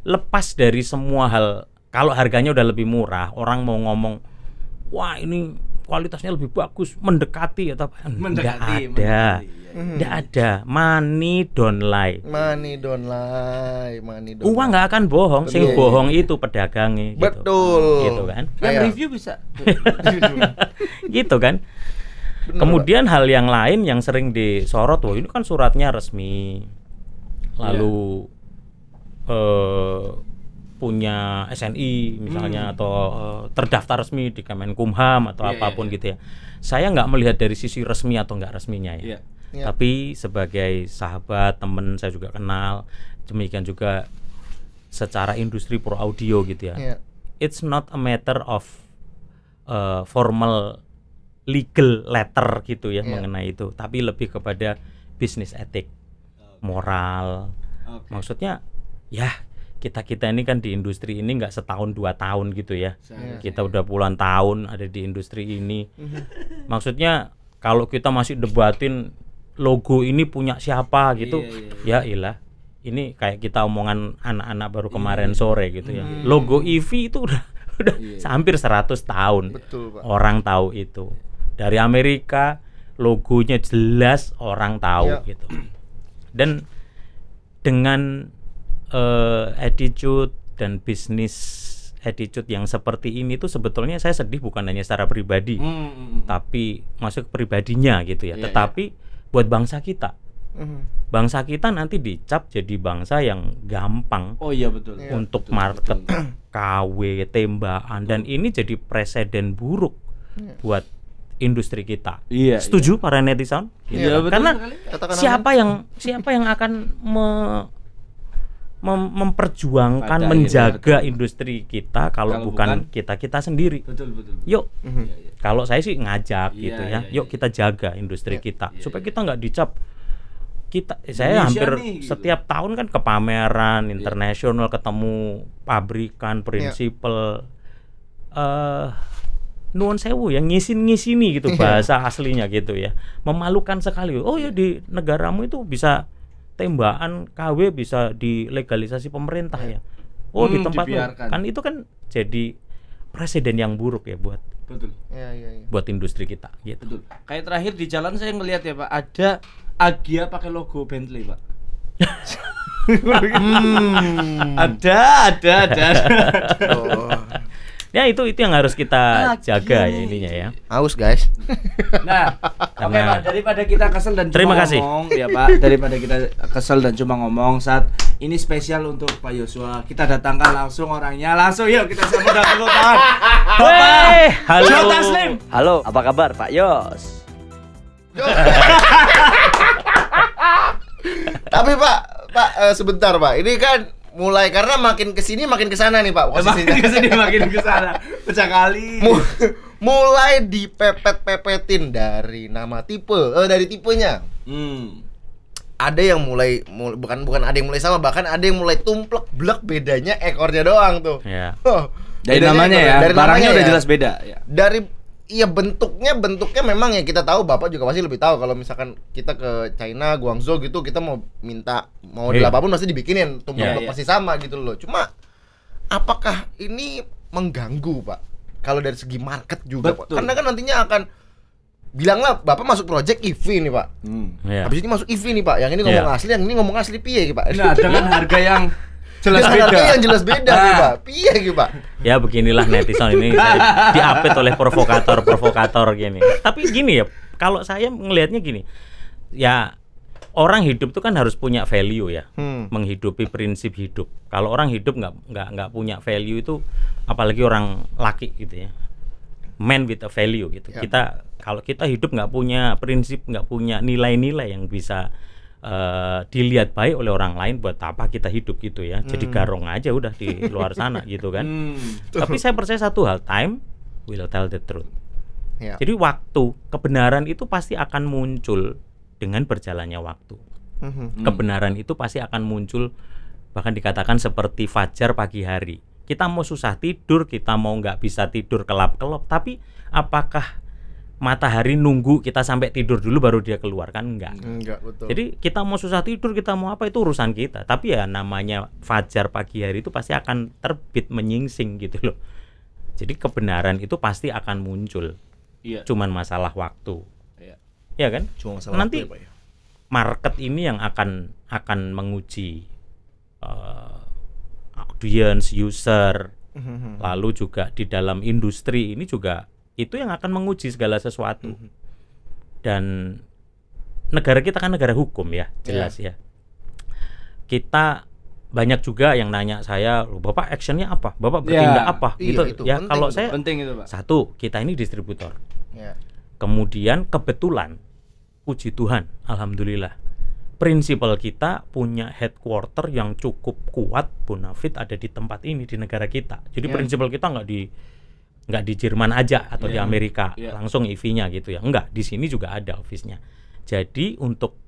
lepas dari semua hal, kalau harganya udah lebih murah, orang mau ngomong, wah ini kualitasnya lebih bagus, mendekati atau apa? Enggak ada. Money don't lie. Uang nggak akan bohong, sing bohong itu pedagangnya. Betul. Gitu kan? Yang review bisa. Gitu kan? Bener, kemudian hal yang lain yang sering disorot, wah ini kan suratnya resmi, lalu punya SNI misalnya atau terdaftar resmi di Kemenkumham atau apapun gitu ya. Saya nggak melihat dari sisi resmi atau nggak resminya ya. Tapi sebagai sahabat, teman saya juga kenal, demikian juga secara industri pro audio gitu ya. It's not a matter of formal legal letter gitu ya mengenai itu, tapi lebih kepada bisnis etik, moral. Maksudnya ya kita ini kan di industri ini nggak setahun 2 tahun gitu ya. Kita udah puluhan tahun ada di industri ini. Maksudnya kalau kita masih debatin logo ini punya siapa gitu, ya ilah. Ini kayak kita omongan anak-anak baru kemarin sore gitu ya. Logo EV itu udah hampir 100 tahun. Betul, Pak. Orang tahu itu. Dari Amerika logonya jelas orang tahu gitu. Dan dengan attitude dan bisnis attitude yang seperti ini tuh sebetulnya saya sedih bukan hanya secara pribadi, tapi masuk pribadinya gitu ya. Tetapi buat bangsa kita, bangsa kita nanti dicap jadi bangsa yang gampang untuk market KW, tembakan, dan ini jadi presiden buruk buat industri kita. Setuju para netizen? Gitu. Karena siapa yang akan memperjuangkan, menjaga industri kita kalau bukan kita sendiri. Yuk, kalau saya sih ngajak gitu ya. Yuk kita jaga industri kita supaya kita nggak dicap. Saya hampir setiap tahun kan ke pameran internasional, ketemu pabrikan, prinsipal, nuwun sewu yang ngisini gitu bahasa aslinya gitu ya. Memalukan sekali. Oh ya di negaramu itu bisa tembakan KW bisa dilegalisasi pemerintah ya. Oh di tempat kan itu kan jadi presiden yang buruk ya buat buat industri kita gitu. Kayak terakhir di jalan saya ngelihat ya Pak, ada Agia pakai logo Bentley Pak. Ada. Ya itu yang harus kita jaga ya ininya ya. Aus guys. Nah, oke Pak, daripada kita kesel dan terima cuma kasih. ngomong ya Pak, daripada kita kesel dan cuma ngomong, saat ini spesial untuk Pak Yosua. Kita datangkan langsung orangnya, langsung yuk kita sambut dengan tepuk tangan. Halo. Jo Taslim. Halo, apa kabar Pak Yos? Tapi Pak, sebentar Pak. Ini kan mulai karena makin kesini makin kesana nih Pak posisinya. Makin kesini makin kesana. Pecah kali. Mulai dipepet-pepetin dari nama dari tipenya. Ada yang mulai bukan ada yang mulai sama, bahkan ada yang mulai tumplek blek, bedanya ekornya doang tuh. Ya. Dari Bedanya namanya ekor, ya. dari Barangnya namanya udah ya. jelas beda ya. Dari bentuknya memang ya kita tahu, Bapak juga pasti lebih tahu kalau misalkan kita ke China, Guangzhou gitu, kita mau minta model apapun pasti dibikinin tumplek blek pasti sama gitu loh. Cuma apakah ini mengganggu, Pak? Kalau dari segi market juga, Pak. Karena kan nantinya akan bilanglah Bapak masuk project EV nih, Pak. Habis ini masuk EV nih, Pak. Yang ini ngomong asli, yang ini ngomong asli piye, Pak? Nah, dengan harga yang jelas dengan beda. harga yang jelas beda nih, Pak. Piye gitu, Pak? Ya beginilah netizen ini diapit oleh provokator gini. Tapi gini ya, kalau saya ngelihatnya gini, ya orang hidup itu kan harus punya value ya, menghidupi prinsip hidup. Kalau orang hidup nggak punya value itu, apalagi orang laki gitu ya, man with a value gitu. Kalau kita hidup nggak punya prinsip, nggak punya nilai-nilai yang bisa dilihat baik oleh orang lain, buat apa kita hidup gitu ya? Jadi garong aja udah di luar sana gitu kan. Tapi saya percaya satu hal, time will tell the truth. Jadi waktu, kebenaran itu pasti akan muncul dengan berjalannya waktu. Kebenaran itu pasti akan muncul, bahkan dikatakan seperti fajar pagi hari. Kita mau susah tidur, kita mau nggak bisa tidur kelap-kelop, tapi apakah matahari nunggu kita sampai tidur dulu baru dia keluar? Kan enggak, betul. Jadi kita mau susah tidur, kita mau apa, itu urusan kita. Tapi ya namanya fajar pagi hari itu pasti akan terbit menyingsing gitu loh. Jadi kebenaran itu pasti akan muncul. Cuman masalah waktu. Ya kan? Cuma masalah nanti waktu ya, Pak, ya? Market ini yang akan menguji audience, user, lalu juga di dalam industri ini juga itu yang akan menguji segala sesuatu. Dan negara kita kan negara hukum ya, jelas ya. Kita banyak juga yang nanya saya, Bapak actionnya apa? Bapak bertindak apa? Gitu itu ya. penting, Kalau itu saya penting itu, Pak. satu, kita ini distributor. Kemudian kebetulan, puji Tuhan, alhamdulillah, prinsipal kita punya headquarter yang cukup kuat, bonafit ada di tempat ini, di negara kita. Jadi prinsipal kita nggak di Jerman aja atau di Amerika langsung EV-nya gitu ya. Enggak, di sini juga ada office-nya. Jadi untuk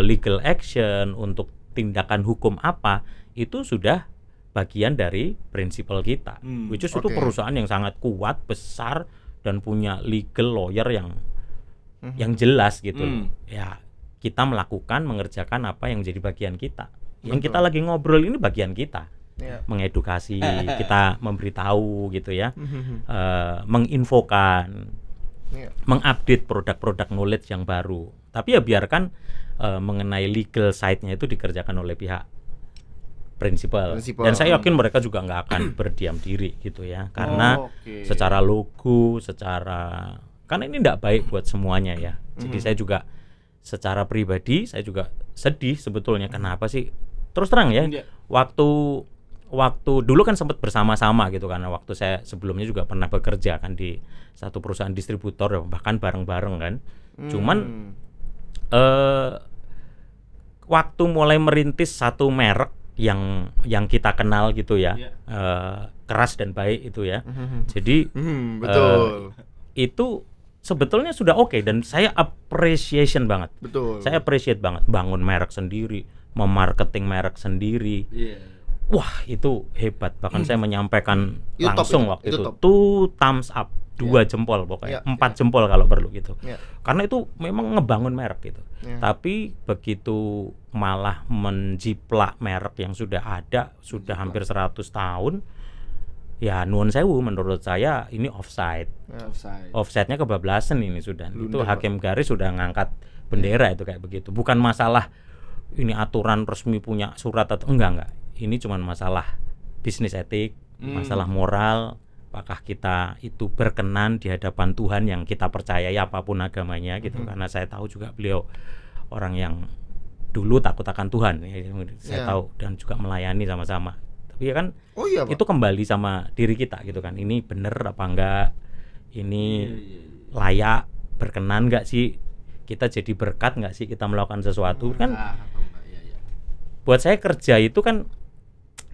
legal action, untuk tindakan hukum apa, itu sudah bagian dari prinsipal kita. Which is itu perusahaan yang sangat kuat, besar, dan punya legal lawyer yang jelas gitu. Ya, kita mengerjakan apa yang jadi bagian kita. Yang kita lagi ngobrol ini bagian kita. Mengedukasi, kita memberitahu gitu ya, menginfokan, mengupdate produk-produk knowledge yang baru. Tapi ya biarkan mengenai legal side-nya itu dikerjakan oleh pihak prinsipal. Dan saya yakin mereka juga nggak akan berdiam diri gitu ya, karena secara logo, karena ini tidak baik buat semuanya ya. Jadi saya juga secara pribadi saya juga sedih sebetulnya. Kenapa sih? Terus terang ya, waktu dulu kan sempat bersama-sama gitu, karena waktu saya sebelumnya juga pernah bekerja kan di satu perusahaan distributor, bahkan bareng-bareng kan. Cuman waktu mulai merintis satu merek yang kita kenal gitu ya, keras dan baik itu ya. Jadi betul. Itu sebetulnya sudah oke, dan saya appreciation banget. Saya appreciate banget bangun merek sendiri, memarketing merek sendiri. Wah, itu hebat. Bahkan saya menyampaikan langsung waktu itu 2 thumbs up, 2 jempol pokoknya, 4 jempol kalau perlu gitu. Karena itu memang ngebangun merek gitu. Tapi begitu malah menjiplak merek yang sudah ada, sudah hampir 100 tahun, ya nuwun sewu, menurut saya ini offside. Offside-nya kebablasan ini sudah. Itu hakim garis sudah ngangkat bendera itu kayak begitu. Bukan masalah ini aturan resmi punya surat atau enggak. Ini cuma masalah bisnis etik, masalah moral. Apakah kita itu berkenan di hadapan Tuhan yang kita percayai apapun agamanya gitu. Karena saya tahu juga beliau orang yang dulu takut akan Tuhan, saya tahu, dan juga melayani sama-sama. Tapi ya kan itu kembali sama diri kita gitu kan. Ini bener apa enggak? Ini layak, berkenan enggak sih? Kita jadi berkat enggak sih kita melakukan sesuatu kan? Buat saya kerja itu kan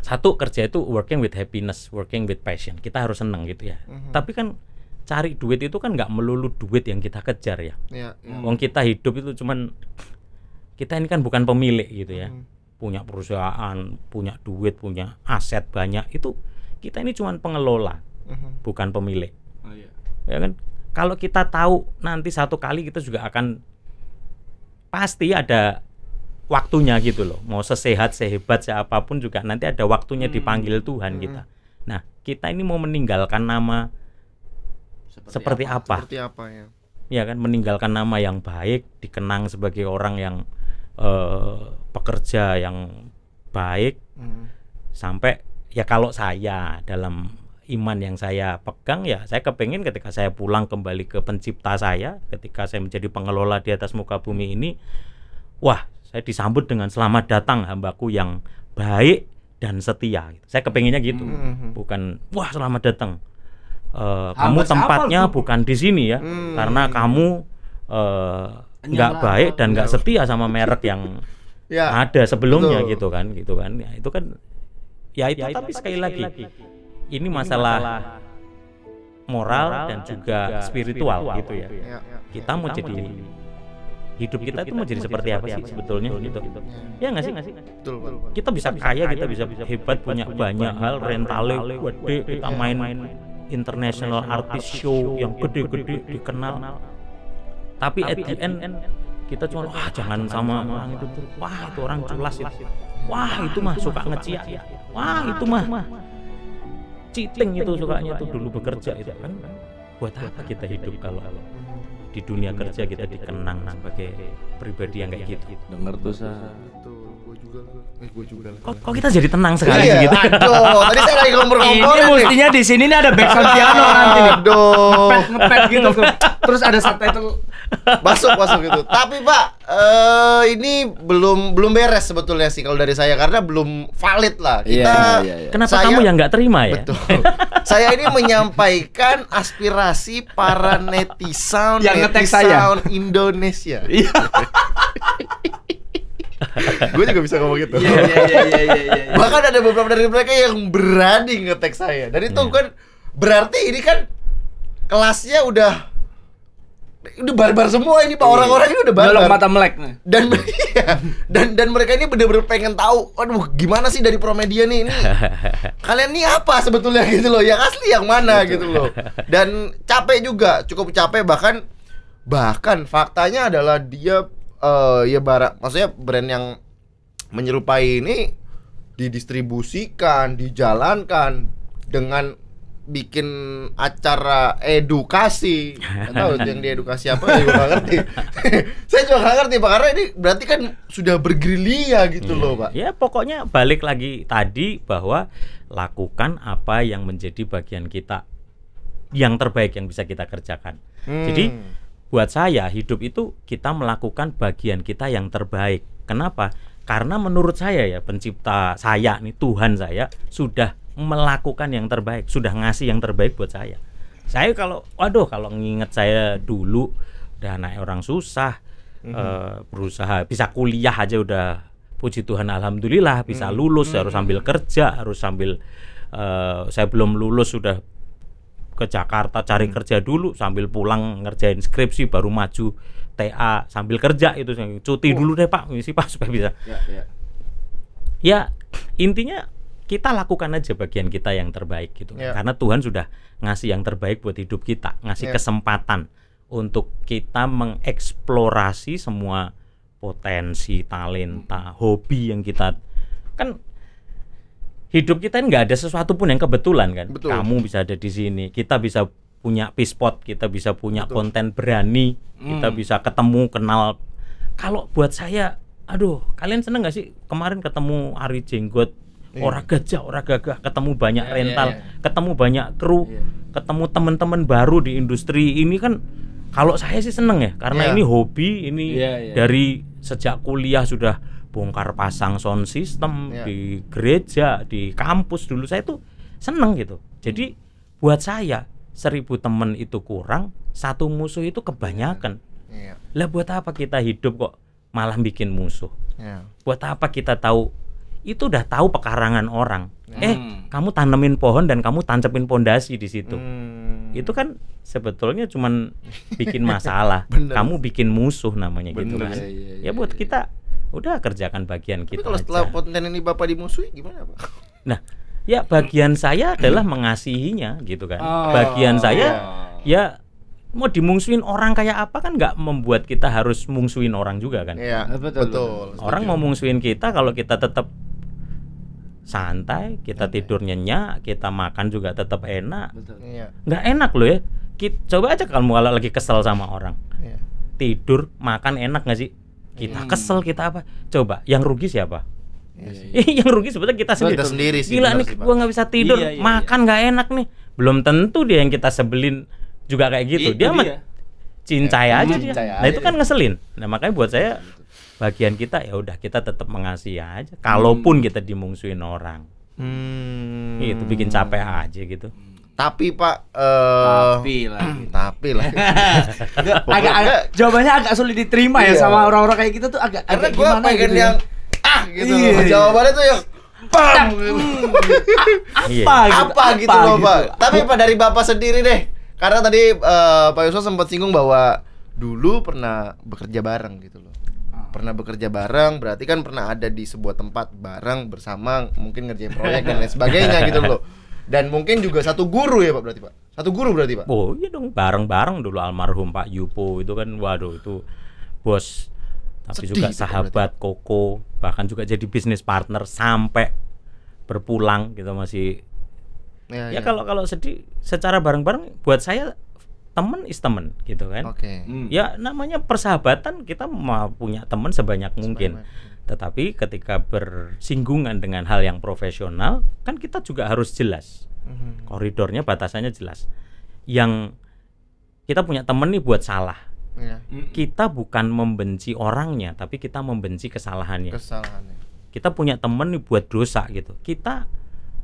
satu kerja itu working with happiness, working with passion. Kita harus seneng gitu ya. Tapi kan cari duit itu kan nggak melulu duit yang kita kejar ya. Wong kita hidup itu cuman kita ini kan bukan pemilik gitu ya. Punya perusahaan, punya duit, punya aset banyak, itu kita ini cuman pengelola, bukan pemilik. Ya kan? Kalau kita tahu nanti satu kali kita juga akan pasti ada waktunya gitu loh. Mau sesehat, sehebat siapapun juga nanti ada waktunya dipanggil Tuhan kita. Nah, kita ini mau meninggalkan nama seperti apa? Seperti apa ya? Ya kan, meninggalkan nama yang baik, dikenang sebagai orang yang pekerja yang baik, sampai ya kalau saya dalam iman yang saya pegang ya saya kepengen ketika saya pulang kembali ke pencipta saya, ketika saya menjadi pengelola di atas muka bumi ini, wah saya disambut dengan selamat datang hambaku yang baik dan setia. Saya kepengennya gitu, bukan wah selamat datang. Kamu tempatnya bukan di sini ya, karena kamu nggak baik dan nggak setia sama merek yang ada sebelumnya gitu kan. Ya, itu kan ya itu tapi sekali lagi ini masalah moral dan juga spiritual gitu ya. Kita mau jadi hidup kita itu mau jadi seperti apa sih sebetulnya gitu. Ya nggak sih? Betul. Kita bisa kaya, kita bisa hebat, punya banyak hal, rentale gede, kita main international artist show yang gede-gede dikenal. Tapi at the end kita cuma wah jangan sama orang itu tuh. Wah itu orang culas itu. Wah itu mah suka ngeciak. Wah itu mah cheating itu sukanya tuh dulu bekerja itu kan. Buat apa kita hidup kalau di dunia kerja kita dikenang sebagai pribadi yang kayak gitu. Dengar tuh Gue juga. Kok kita jadi tenang sekali gitu? Aduh, tadi saya lagi ngobrol-ngobrol. Ini mestinya di sini nih ada background piano nanti nih. Aduh. Ngepet gitu tuh. Terus ada subtitle masuk gitu. Tapi Pak, ini belum beres sebetulnya sih kalau dari saya karena belum valid lah. Kita Kenapa kamu yang nggak terima ya? Betul. Saya ini menyampaikan aspirasi para netizen yang ngetek saya Indonesia. Gue juga bisa ngomong gitu. Iya. Bahkan ada beberapa dari mereka yang berani ngetek saya. Dan itu kan berarti ini kan kelasnya udah barbar semua ini Pak, orang-orang ini udah barbar. Mata melek. Dan mereka ini benar-benar pengen tahu, aduh gimana sih dari Promedia nih ini. Kalian nih apa sebetulnya gitu loh, yang asli yang mana gitu loh. Dan capek juga, cukup capek bahkan faktanya adalah dia maksudnya brand yang menyerupai ini didistribusikan, dijalankan dengan bikin acara edukasi. Nggak tahu yang diedukasi apa ya, gue nggak ngerti. Saya juga nggak ngerti Pak, karena ini berarti kan sudah bergerilya gitu loh Pak. Ya pokoknya balik lagi tadi bahwa lakukan apa yang menjadi bagian kita yang terbaik yang bisa kita kerjakan. Jadi buat saya hidup itu kita melakukan bagian kita yang terbaik. Kenapa? Karena menurut saya ya pencipta saya nih, Tuhan saya sudah melakukan yang terbaik, sudah ngasih yang terbaik buat saya. Saya kalau nginget saya dulu udah anak orang susah, berusaha bisa kuliah aja udah puji Tuhan alhamdulillah bisa lulus, harus sambil kerja, harus sambil saya belum lulus sudah ke Jakarta cari kerja dulu, sambil pulang ngerjain skripsi baru maju TA sambil kerja itu cuti dulu deh Pak, misi Pak supaya bisa. Ya intinya kita lakukan aja bagian kita yang terbaik gitu. Karena Tuhan sudah ngasih yang terbaik buat hidup kita, ngasih kesempatan untuk kita mengeksplorasi semua potensi, talenta, hobi yang kita kan. Hidup kita nggak ada sesuatu pun yang kebetulan kan. Betul. Kamu bisa ada di sini, kita bisa punya pispot, kita bisa punya konten berani, kita bisa ketemu, kenal. Kalau buat saya, aduh, kalian seneng nggak sih kemarin ketemu Ari Jenggot, orang gajah, orang gagah, ketemu banyak rental, ketemu banyak kru, ketemu teman-teman baru di industri ini kan. Kalau saya sih seneng ya, karena ini hobi, ini dari sejak kuliah sudah bongkar pasang sound system di gereja, di kampus dulu saya tuh seneng gitu. Jadi buat saya 1000 temen itu kurang, 1 musuh itu kebanyakan. Lah buat apa kita hidup kok malah bikin musuh? Buat apa kita tahu itu udah tahu pekarangan orang. Kamu tanemin pohon dan kamu tancepin pondasi di situ. Itu kan sebetulnya cuman bikin masalah. Kamu bikin musuh namanya gitu kan. Ya buat kita udah kerjakan bagian Tapi kita kalau setelah aja. konten ini Bapak dimusuhi gimana, Pak? Nah, ya bagian saya adalah mengasihinya gitu kan. Bagian saya ya mau dimungsuin orang kayak apa kan nggak membuat kita harus mungsuin orang juga kan. Iya, betul. Orang mau mungsuin kita kalau kita tetap santai, kita tidur nyenyak, kita makan juga tetap enak. Iya. Nggak enak loh ya. Coba aja kalau lagi kesel sama orang. Iya. Tidur, makan enak nggak sih? Kita kesel, kita apa? Coba, yang rugi siapa? Yang rugi sebetulnya kita sendiri. Kita sendiri sih, Gila benar nih, sih, Pak. gua nggak bisa tidur, Iya, iya, makan nggak enak nih. Belum tentu dia yang kita sebelin juga kayak gitu. Itu Dia mah dia. cincai aja dia. cincai Nah itu aja kan ngeselin. Nah makanya buat saya bagian kita ya udah kita tetap mengasihi aja. Kalaupun kita dimungsuin orang, itu bikin capek aja gitu. Tapi Pak, Tapi lagi. tapi lah. Agak jawabannya agak sulit diterima ya Iya. sama orang-orang kayak gitu tuh agak Karena agak gue gimana pengen gitu ya. yang gitu Iya, loh. iya. Jawabannya tuh yang bam gitu. Iya. Apa gitu loh Pak. Tapi Pak dari Bapak sendiri deh. Karena tadi Pak Yusuf sempat singgung bahwa dulu pernah bekerja bareng gitu loh. Pernah bekerja bareng berarti kan pernah ada di sebuah tempat bareng bersama, mungkin ngerjain proyek dan lain sebagainya gitu loh. Dan mungkin juga satu guru ya Pak berarti Pak. Satu guru berarti Pak. Oh iya dong, bareng-bareng dulu almarhum Pak Yupo itu kan, waduh itu bos, tapi Sedih juga itu sahabat Koko, bahkan juga jadi bisnis partner sampai berpulang gitu masih. Ya kalau sedih secara bareng-bareng buat saya temen is temen gitu kan. Oke. Ya namanya persahabatan, kita mau punya teman sebanyak mungkin. Tetapi ketika bersinggungan dengan hal yang profesional, kan kita juga harus jelas. Koridornya, batasannya jelas. Yang kita punya temen nih buat salah. Iya. Kita bukan membenci orangnya, tapi kita membenci kesalahannya. Kesalahannya. Kita punya temen nih buat dosa gitu. Kita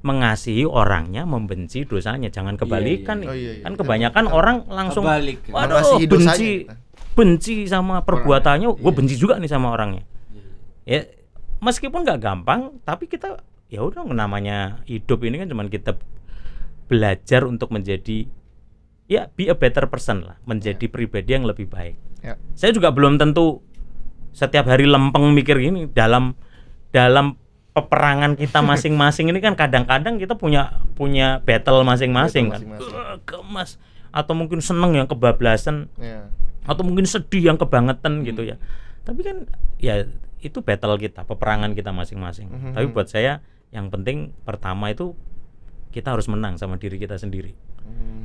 mengasihi orangnya, membenci dosanya. Jangan kebalikan nih. Oh, iya. Kan kebanyakan orang langsung Kebalik. waduh, Mengasihi dosanya benci, kita. benci sama perbuatannya. Gue benci juga nih sama orangnya. Ya meskipun nggak gampang, tapi kita ya udah, namanya hidup ini kan cuman kita belajar untuk menjadi ya be a better person lah, menjadi pribadi yang lebih baik. Ya. Saya juga belum tentu setiap hari lempeng mikir gini. Dalam peperangan kita masing-masing ini kan kadang-kadang kita punya battle masing-masing kan. Gemas atau mungkin seneng yang kebablasan, Iya. atau mungkin sedih yang kebangetan gitu ya. Tapi kan ya itu battle kita, peperangan kita masing-masing. Tapi buat saya yang penting pertama itu kita harus menang sama diri kita sendiri.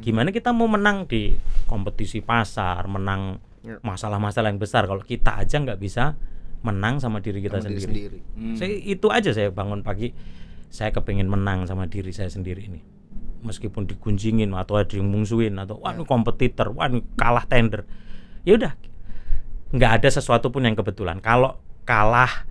Gimana kita mau menang di kompetisi pasar, menang masalah-masalah yang besar kalau kita aja nggak bisa menang sama diri kita Sama diri sendiri. sendiri. Saya itu aja, saya bangun pagi saya kepengin menang sama diri saya sendiri ini. Meskipun digunjingin atau ada yang mungsuin atau wah ini kompetitor, wah ini kalah tender. Ya udah, nggak ada sesuatu pun yang kebetulan. Kalau kalah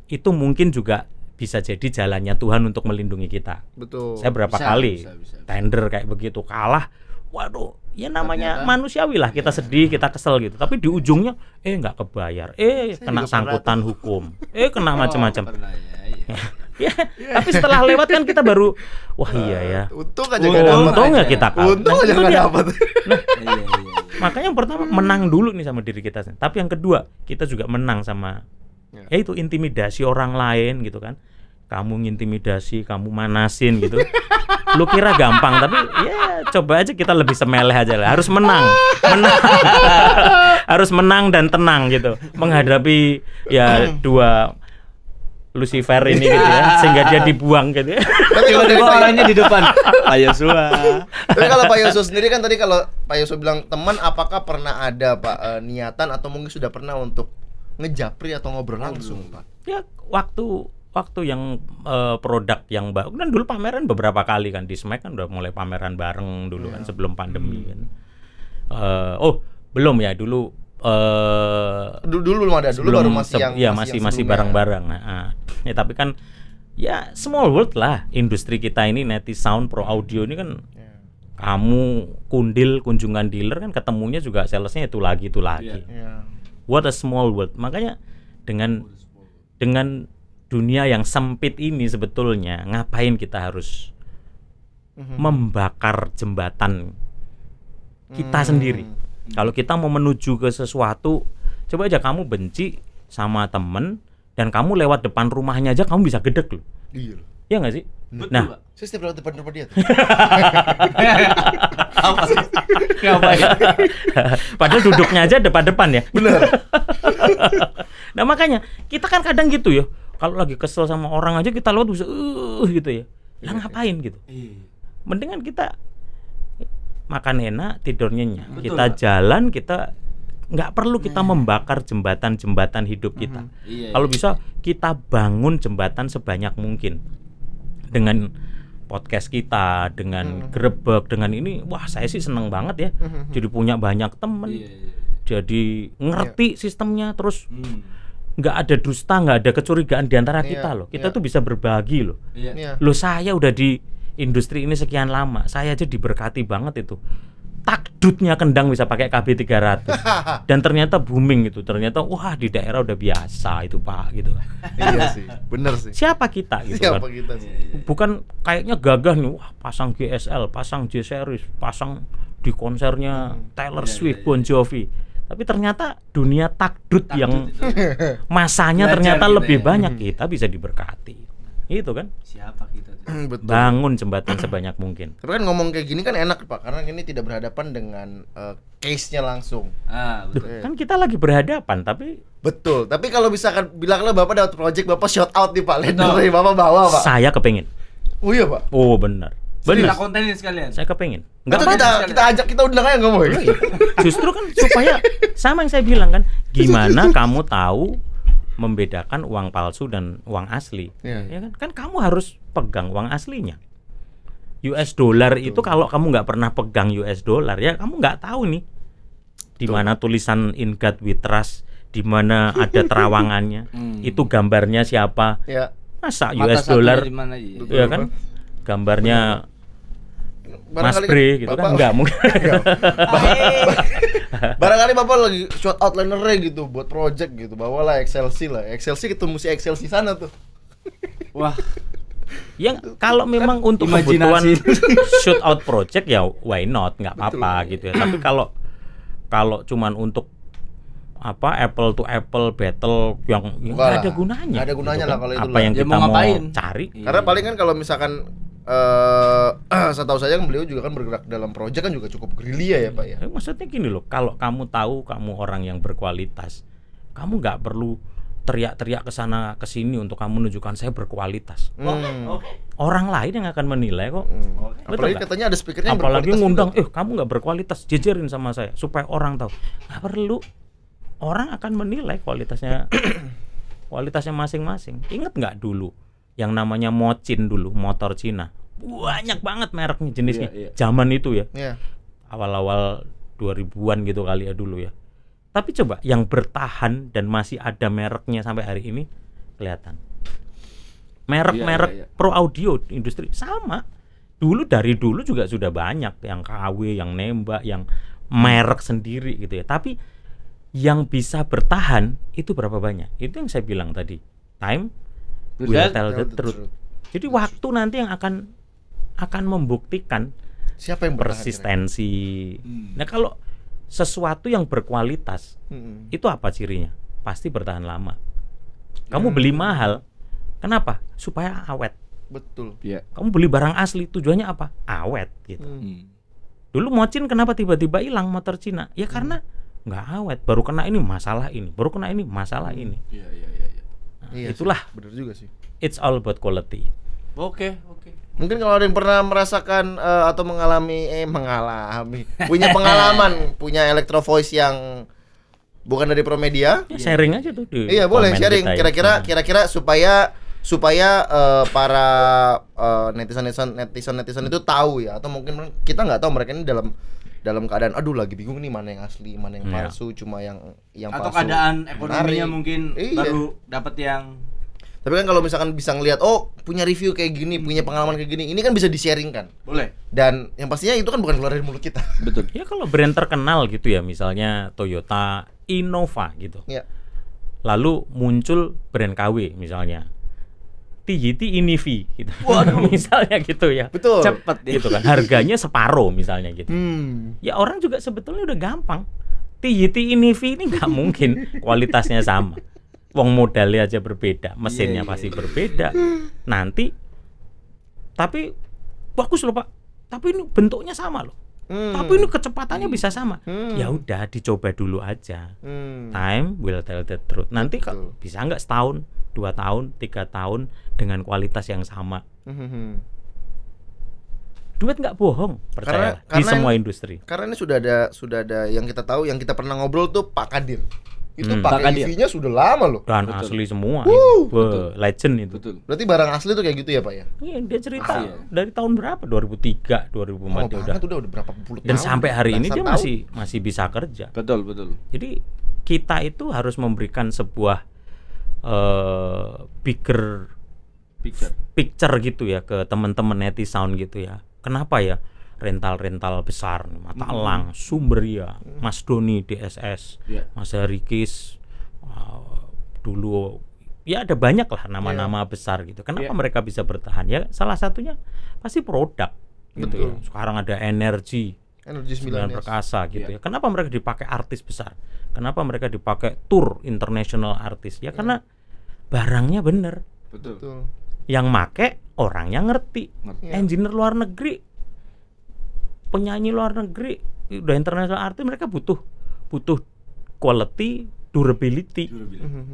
itu mungkin juga bisa jadi jalannya Tuhan untuk melindungi kita. Betul. Saya berapa Bisa, kali bisa. tender kayak begitu kalah, waduh, ya namanya manusiawi lah, kita sedih, kita kesel gitu. Tapi di ujungnya nggak kebayar, kena sangkutan hukum, kena macam-macam. Ya, tapi setelah lewat kan kita baru, wah iya ya. Untung aja nggak dapat. Untung ya kita kalah. Untung Nah, aja itu nggak dia. dapat. Makanya yang pertama menang dulu nih sama diri kita. Tapi yang kedua kita juga menang sama itu intimidasi orang lain gitu kan. Kamu ngintimidasi, kamu manasin gitu. Lu kira gampang, tapi ya coba aja kita lebih semeleh aja lah. Harus menang. Harus menang dan tenang gitu. Menghadapi ya dua Lucifer ini gitu ya, sehingga dia dibuang gitu ya. Tiba-tiba orangnya di depan. Pak Yosua. Tapi kalau Pak Yusuf sendiri kan tadi kalau Pak Yusuf bilang teman, apakah pernah ada Pak niatan atau mungkin sudah pernah untuk ngejapri atau ngobrol langsung Pak? Ya waktu yang produk yang baru kan dulu pameran beberapa kali kan di Smack kan udah mulai pameran bareng dulu kan sebelum pandemi kan. Belum ya dulu. Dulu belum ada, dulu baru masih yang masih sebelumnya. bareng-bareng. Ya tapi kan ya small world lah industri kita ini, Neti Sound, Pro Audio ini kan. Kamu kundil kunjungan dealer kan ketemunya juga salesnya itu lagi. Iya. What a small world. Makanya dengan dunia yang sempit ini sebetulnya ngapain kita harus membakar jembatan kita sendiri. Kalau kita mau menuju ke sesuatu, coba aja kamu benci sama temen dan kamu lewat depan rumahnya aja kamu bisa gedek loh. Iya. Iya nggak sih? Betul, Nah, Pak. Saya setiap lewat depan rumah dia tuh. Apa sih? Ngapain? padahal duduknya aja depan-depan ya. Bener. Nah makanya kita kan kadang gitu ya. Kalau lagi kesel sama orang aja kita lewat bisa gitu ya. Lah ngapain gitu? Iya. Mendingan kita makan enak, tidur nyenyak. Betul, Kita Pak. jalan, kita nggak perlu kita membakar jembatan-jembatan hidup kita. Iya, Kalau iya. bisa kita bangun jembatan sebanyak mungkin dengan podcast kita, dengan Grebek, dengan ini, wah saya sih seneng banget ya. Jadi punya banyak temen, Iya, iya. jadi ngerti sistemnya, terus Hmm. nggak ada dusta, nggak ada kecurigaan di antara Iya, kita loh. Kita iya. tuh bisa berbagi loh. Iya. Iya. Loh saya udah di industri ini sekian lama, saya aja diberkati banget itu. Takdutnya kendang bisa pakai KB 300 dan ternyata booming gitu. Ternyata wah di daerah udah biasa itu Pak gitu. Iya sih, bener sih. Siapa kita gitu Siapa kan? kita sih? Bukan kayaknya gagah nih, wah pasang GSL, pasang J series, pasang di konsernya Taylor Swift, Bon Jovi. Tapi ternyata dunia takdut yang masanya Belajar ternyata kita lebih ya. banyak, kita bisa diberkati. Itu kan? Siapa kita tuh? Betul. Bangun jembatan sebanyak mungkin. Tapi kan ngomong kayak gini kan enak Pak, karena ini tidak berhadapan dengan case-nya langsung. Ah, betul. Kan kita lagi berhadapan tapi Betul. Tapi kalau misalkan bilanglah Bapak dapat project, Bapak shout out nih Pak, leader Betul. nih Bapak bawa Pak. saya kepengin. Oh iya Pak. Oh benar. Kita Benar. kontenin sekalian. Saya kepengin. Itu Nggak kita ajak, kita undang aja ngomong. Justru kan supaya sama yang saya bilang kan, gimana kamu tahu membedakan uang palsu dan uang asli? Iya. Ya kan? Kan kamu harus pegang uang aslinya. US dollar itu kalau kamu nggak pernah pegang US dollar ya kamu nggak tahu nih di mana tulisan In God We Trust, di mana ada terawangannya, itu gambarnya siapa? Ya. Masa Mata US satunya dollar, di mana aja? ya kan? Gambarnya Mas Barangkali Bre gitu kan Bapak- enggak mungkin. Barangkali Bapak lagi shout out linernya gitu buat project gitu. Bawalah Excelsi lah. Excelsi ketemu si Excelsi sana tuh. Wah, Ya kalau memang untuk imajinasi. kebutuhan shoot out project ya why not, nggak apa-apa gitu ya. Tapi kalau cuman untuk apa apple to apple battle yang Enggak nggak ada lah. gunanya. Nggak ada gunanya gitu lah kalau itu Apa lah. yang Ya kita mau mau ngapain? cari? Karena paling kan kalau misalkan setahu saya kan beliau juga kan bergerak dalam project kan juga cukup gerilya ya Pak ya. Maksudnya gini loh, kalau kamu tahu kamu orang yang berkualitas, kamu nggak perlu teriak-teriak ke sana ke sini untuk kamu menunjukkan saya berkualitas. Orang lain yang akan menilai kok. Betul Apalagi nggak? katanya ada speakernya yang Apalagi berkualitas ngundang, juga. kamu nggak berkualitas, jejerin sama saya supaya orang tahu. Nggak perlu. Orang akan menilai kualitasnya, kualitasnya masing-masing. Ingat nggak dulu yang namanya Mocin dulu, motor Cina, banyak banget mereknya jenisnya. Iya, iya. Zaman itu ya, Iya. awal-awal 2000-an gitu kali ya dulu ya. Tapi coba yang bertahan dan masih ada mereknya sampai hari ini kelihatan. Merek-merek Iya, iya, iya. pro audio industri sama. Dulu dari dulu juga sudah banyak yang KW, yang nembak, yang merek sendiri gitu ya. Tapi yang bisa bertahan itu berapa banyak? Itu yang saya bilang tadi. Time will Will tell the truth. Jadi waktu nanti yang akan membuktikan Siapa yang bertahan persistensi. Nah kalau sesuatu yang berkualitas kira-kira? itu apa cirinya? Pasti bertahan lama. Kamu beli mahal, kenapa? Supaya awet. Betul. Iya. Kamu beli barang asli, tujuannya apa? Awet gitu. Dulu Mocin kenapa tiba-tiba hilang motor Cina? Ya karena nggak awet. Baru kena ini masalah ini, baru kena ini masalah ini. Iya, iya, iya. Nah, Iya sih, itulah. bener juga sih. It's all about quality. Oke, oke. Mungkin kalau ada yang pernah merasakan atau mengalami punya pengalaman punya electro voice yang bukan dari Promedia. Ya, sharing aja tuh di Iya boleh komen sharing. kita ya. Kira-kira supaya para netizen itu tahu ya, atau mungkin kita nggak tahu mereka ini dalam keadaan aduh lagi bingung nih mana yang asli mana yang Iya. palsu, cuma yang Atau palsu keadaan ekonominya menarik. mungkin Iya. baru dapat yang Tapi kan kalau misalkan bisa ngelihat oh punya review kayak gini, punya pengalaman kayak gini, ini kan bisa di-sharingkan. boleh. Dan yang pastinya itu kan bukan keluar dari mulut kita. Betul. Ya kalau brand terkenal gitu ya, misalnya Toyota Innova gitu. Iya. Lalu muncul brand KW misalnya. TJT Inivi gitu. Waduh, misalnya gitu ya. Betul. Cepet ya. Gitu kan. Harganya separuh misalnya gitu. Hmm. Ya orang juga sebetulnya udah gampang. TJT Inivi ini nggak mungkin kualitasnya sama. Wong modalnya aja berbeda, mesinnya pasti berbeda. Nanti tapi bagus loh Pak. Tapi ini bentuknya sama loh. Tapi ini kecepatannya bisa sama. Ya udah dicoba dulu aja. Time will tell the truth. Nanti bisa nggak setahun, 2 tahun, 3 tahun dengan kualitas yang sama. Duit nggak bohong, percaya di semua industri. Karena ini sudah ada yang kita tahu, yang kita pernah ngobrol tuh Pak Kadir. Itu Pak pakai Kadir. EV-nya sudah lama loh. Dan asli semua. Legend itu. Betul. Berarti barang asli tuh kayak gitu ya Pak ya? Iya, dia cerita dari tahun berapa? 2003, 2004 dia udah berapa puluh tahun. Dan sampai hari ini dia belasan masih bisa kerja. Betul. Jadi kita itu harus memberikan sebuah bigger picture gitu ya ke teman-teman netizen gitu ya. Kenapa ya rental besar nih, Mata Elang, Sumberia, Mas Doni DSS, Mas Harikis, dulu ya ada banyak lah nama-nama besar gitu. Kenapa mereka bisa bertahan? Ya salah satunya pasti produk gitu ya. Sekarang ada energi 9 Perkasa gitu ya. Kenapa mereka dipakai artis besar? Kenapa mereka dipakai tour international artis? Ya karena barangnya bener. Betul. Yang make orangnya ngerti. Engineer luar negeri, penyanyi luar negeri, udah international artis, mereka butuh quality, durability.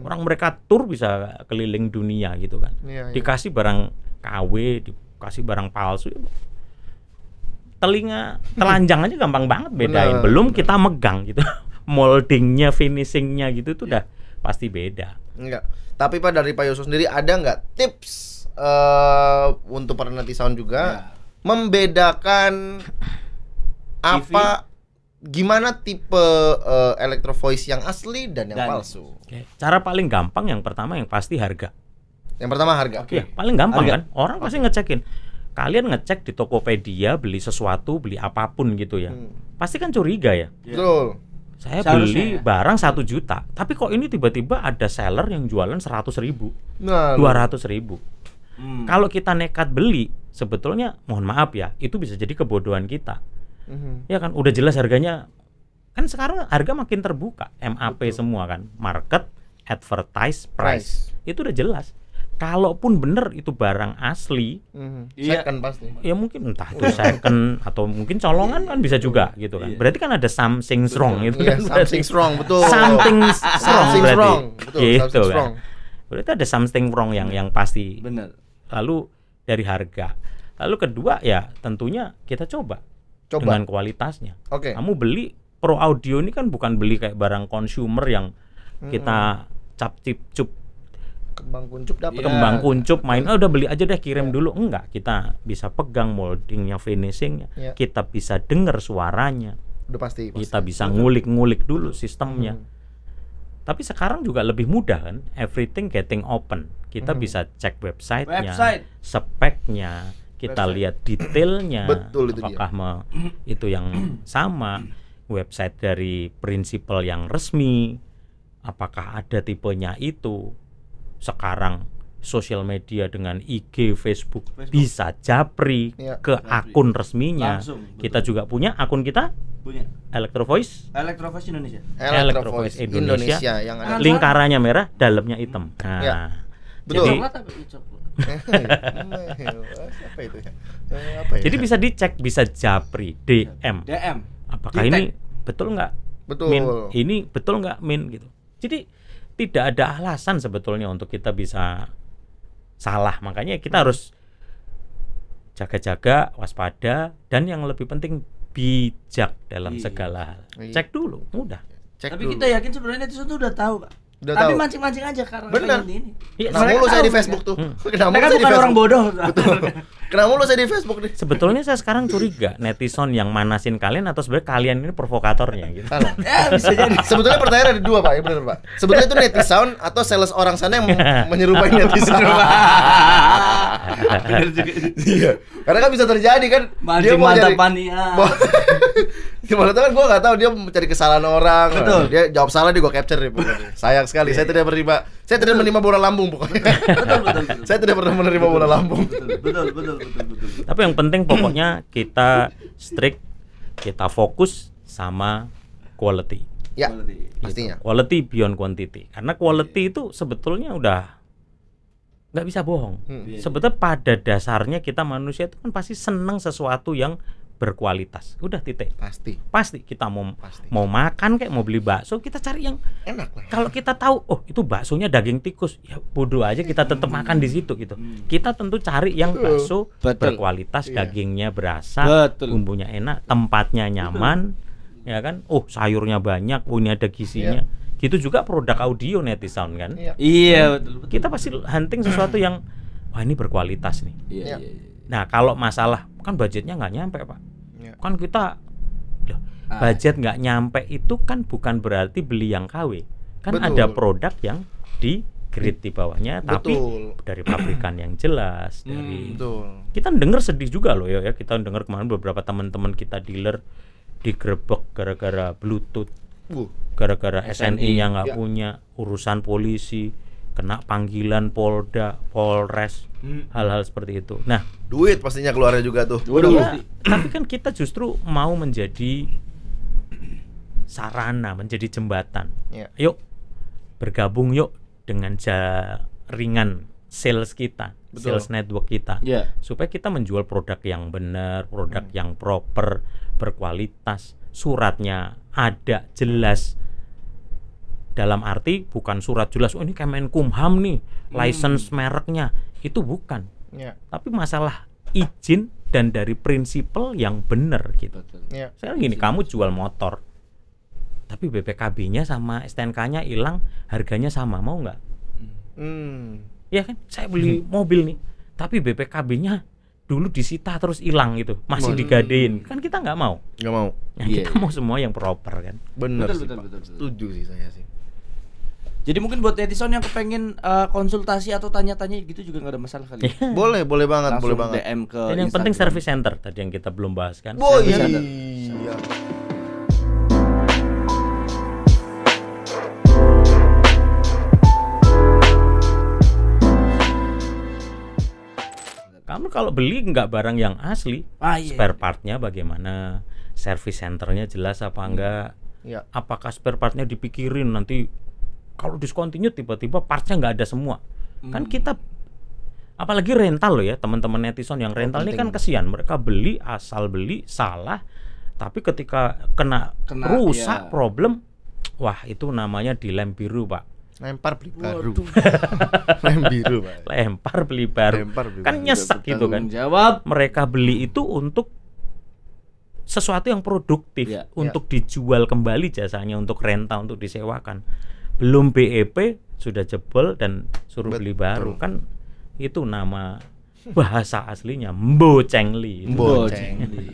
Orang mereka tour bisa keliling dunia gitu kan. Dikasih barang KW, dikasih barang palsu. Telanjang aja gampang banget bedain. Belum kita megang gitu. Moldingnya, finishingnya gitu itu udah pasti beda. Enggak. Tapi Pak, dari Pak Yoso sendiri ada nggak tips untuk para netizen juga membedakan apa gimana tipe electro voice yang asli dan yang palsu? Cara paling gampang yang pertama yang pasti harga. Yang pertama harga. Ya, paling gampang kan. Orang pasti ngecekin. Kalian ngecek di Tokopedia beli sesuatu, beli apapun gitu ya. Pasti kan curiga ya. Betul. Saya beli barang 1 juta, tapi kok ini tiba-tiba ada seller yang jualan 100.000, 200.000. Kalau kita nekat beli, sebetulnya mohon maaf ya, itu bisa jadi kebodohan kita. Ya kan, udah jelas harganya. Kan sekarang harga makin terbuka, MAP semua kan, market, advertise, price. Itu udah jelas. Kalaupun bener itu barang asli, second pasti. Ya mungkin entah itu second atau mungkin colongan kan bisa juga gitu kan. Berarti kan ada something wrong itu kan. Something wrong, betul. Something wrong, betul. Gitu kan. Berarti ada something wrong yang pasti. Benar. Lalu dari harga. Lalu kedua ya tentunya kita coba. Dengan kualitasnya. Kamu beli Pro Audio ini kan bukan beli kayak barang consumer yang kita cap cip cup kembang kuncup dapat. Kembang kuncup main, udah beli aja deh, kirim dulu. Enggak, kita bisa pegang moldingnya, finishingnya, kita bisa dengar suaranya. Udah pasti. Kita bisa ngulik-ngulik dulu sistemnya. Tapi sekarang juga lebih mudah kan, everything getting open. Kita bisa cek websitenya, speknya, kita lihat detailnya. Betul, itu apakah itu yang sama, website dari prinsipal yang resmi, apakah ada tipenya itu. Sekarang sosial media dengan IG, Facebook. Bisa japri ke akun resminya. Langsung, kita juga punya akun kita. Punya. Electro Voice Indonesia. Electro Voice Indonesia yang ada lingkarannya merah, dalamnya hitam. Nah, betul. Jadi bisa dicek, bisa japri, DM. Apakah ini betul nggak? Betul. Min, ini betul nggak Min gitu. Jadi tidak ada alasan sebetulnya untuk kita bisa salah. Makanya kita harus jaga-jaga, waspada, dan yang lebih penting bijak dalam segala hal. Cek dulu, mudah. Tapi kita yakin sebenarnya netizen tuh udah tahu, Pak. Tapi mancing-mancing aja karena benar. ini. Kena mulu saya di Facebook tuh. Kena mulu saya di Facebook. Orang bodoh. Betul. Kena mulu saya di Facebook nih. Sebetulnya saya sekarang curiga netizen yang manasin kalian atau sebenarnya kalian ini provokatornya gitu. Salah. Ya, bisa jadi. Sebetulnya pertanyaan ada 2, Pak. Ya benar, Pak. Sebetulnya itu netizen atau sales orang sana yang menyerupai netizen. Benar juga. Iya. Karena kan bisa terjadi kan dia mau jadi mania. Gimana tuh kan gue nggak tahu dia mencari kesalahan orang. Betul. Dia jawab salah, dia gue capture nih. Sayang sekali. Saya tidak menerima bola lambung pokoknya. Betul. Saya tidak pernah menerima bola lambung. Betul. Tapi yang penting pokoknya kita strict, kita fokus sama quality. Ya, pastinya. Quality beyond quantity. Karena quality itu sebetulnya udah nggak bisa bohong. Sebetulnya pada dasarnya kita manusia itu kan pasti senang sesuatu yang berkualitas. Udah titik. Pasti kita mau makan kayak mau beli bakso, kita cari yang Enak lah. kalau kita tahu oh itu baksonya daging tikus, ya bodoh aja kita tetap makan di situ gitu. Kita tentu cari yang bakso berkualitas, dagingnya berasa, bumbunya enak, tempatnya nyaman, ya kan? Oh, sayurnya banyak, oh ini ada gizinya. Gitu juga produk audio Netisound kan. Iya, betul. Kita pasti hunting sesuatu yang wah ini berkualitas nih. Iya. Nah, kalau masalah kan budgetnya nggak nyampe, Pak. Kan kita budget nggak nyampe itu kan bukan berarti beli yang KW. Kan Betul. ada produk yang di grade di bawahnya tapi Betul. dari pabrikan yang jelas, dari Betul. kita denger sedih juga loh ya. Kita denger kemarin beberapa teman-teman kita dealer digerebek gara-gara Bluetooth, gara-gara SNI-nya nggak punya, urusan polisi, kena panggilan Polda, Polres, hal-hal seperti itu. Nah, Duit pastinya keluarnya juga tuh. iya, tapi kan kita justru mau menjadi sarana, menjadi jembatan. Ya. Yuk bergabung yuk dengan jaringan sales kita, Betul. sales network kita, supaya kita menjual produk yang benar, produk yang proper, berkualitas, suratnya ada jelas. Dalam arti bukan surat jelas, oh ini Kemenkumham nih, license mereknya, itu bukan. Ya. Tapi masalah izin dan dari prinsipal yang benar gitu. Ya. Sekarang gini, kamu jual motor, tapi BPKB-nya sama STNK-nya hilang, harganya sama, mau nggak? Ya kan, saya beli mobil nih, tapi BPKB-nya dulu disita terus hilang gitu, masih digadein, kan kita nggak mau. Nggak mau. Yang kita mau semua yang proper kan. Bener sih, Betul. Pak. Setuju sih saya sih. Jadi mungkin buat netizen yang kepengen konsultasi atau tanya-tanya gitu juga nggak ada masalah kali. Boleh banget, Langsung boleh banget. DM ke Dan yang penting Instagram. service center tadi yang kita belum bahas kan. Oh Service iya. center. Kamu kalau beli nggak barang yang asli, spare partnya bagaimana, service centernya jelas apa enggak, Ya. apakah spare partnya dipikirin nanti kalau discontinue tiba-tiba partnya nggak ada semua. Kan kita apalagi rental loh ya, teman-teman netizen yang rental ini kan kesian, mereka beli asal beli salah, tapi ketika kena rusak problem, wah itu namanya dilem biru Pak. Lempar beli baru. Lem biru, Pak. Lempar beli baru. Kan nyesek gitu kan. Jawab. Mereka beli itu untuk sesuatu yang produktif, untuk dijual kembali jasanya, untuk rental, untuk disewakan. Belum BEP sudah jebol dan suruh beli baru, kan itu nama bahasa aslinya mbocengli.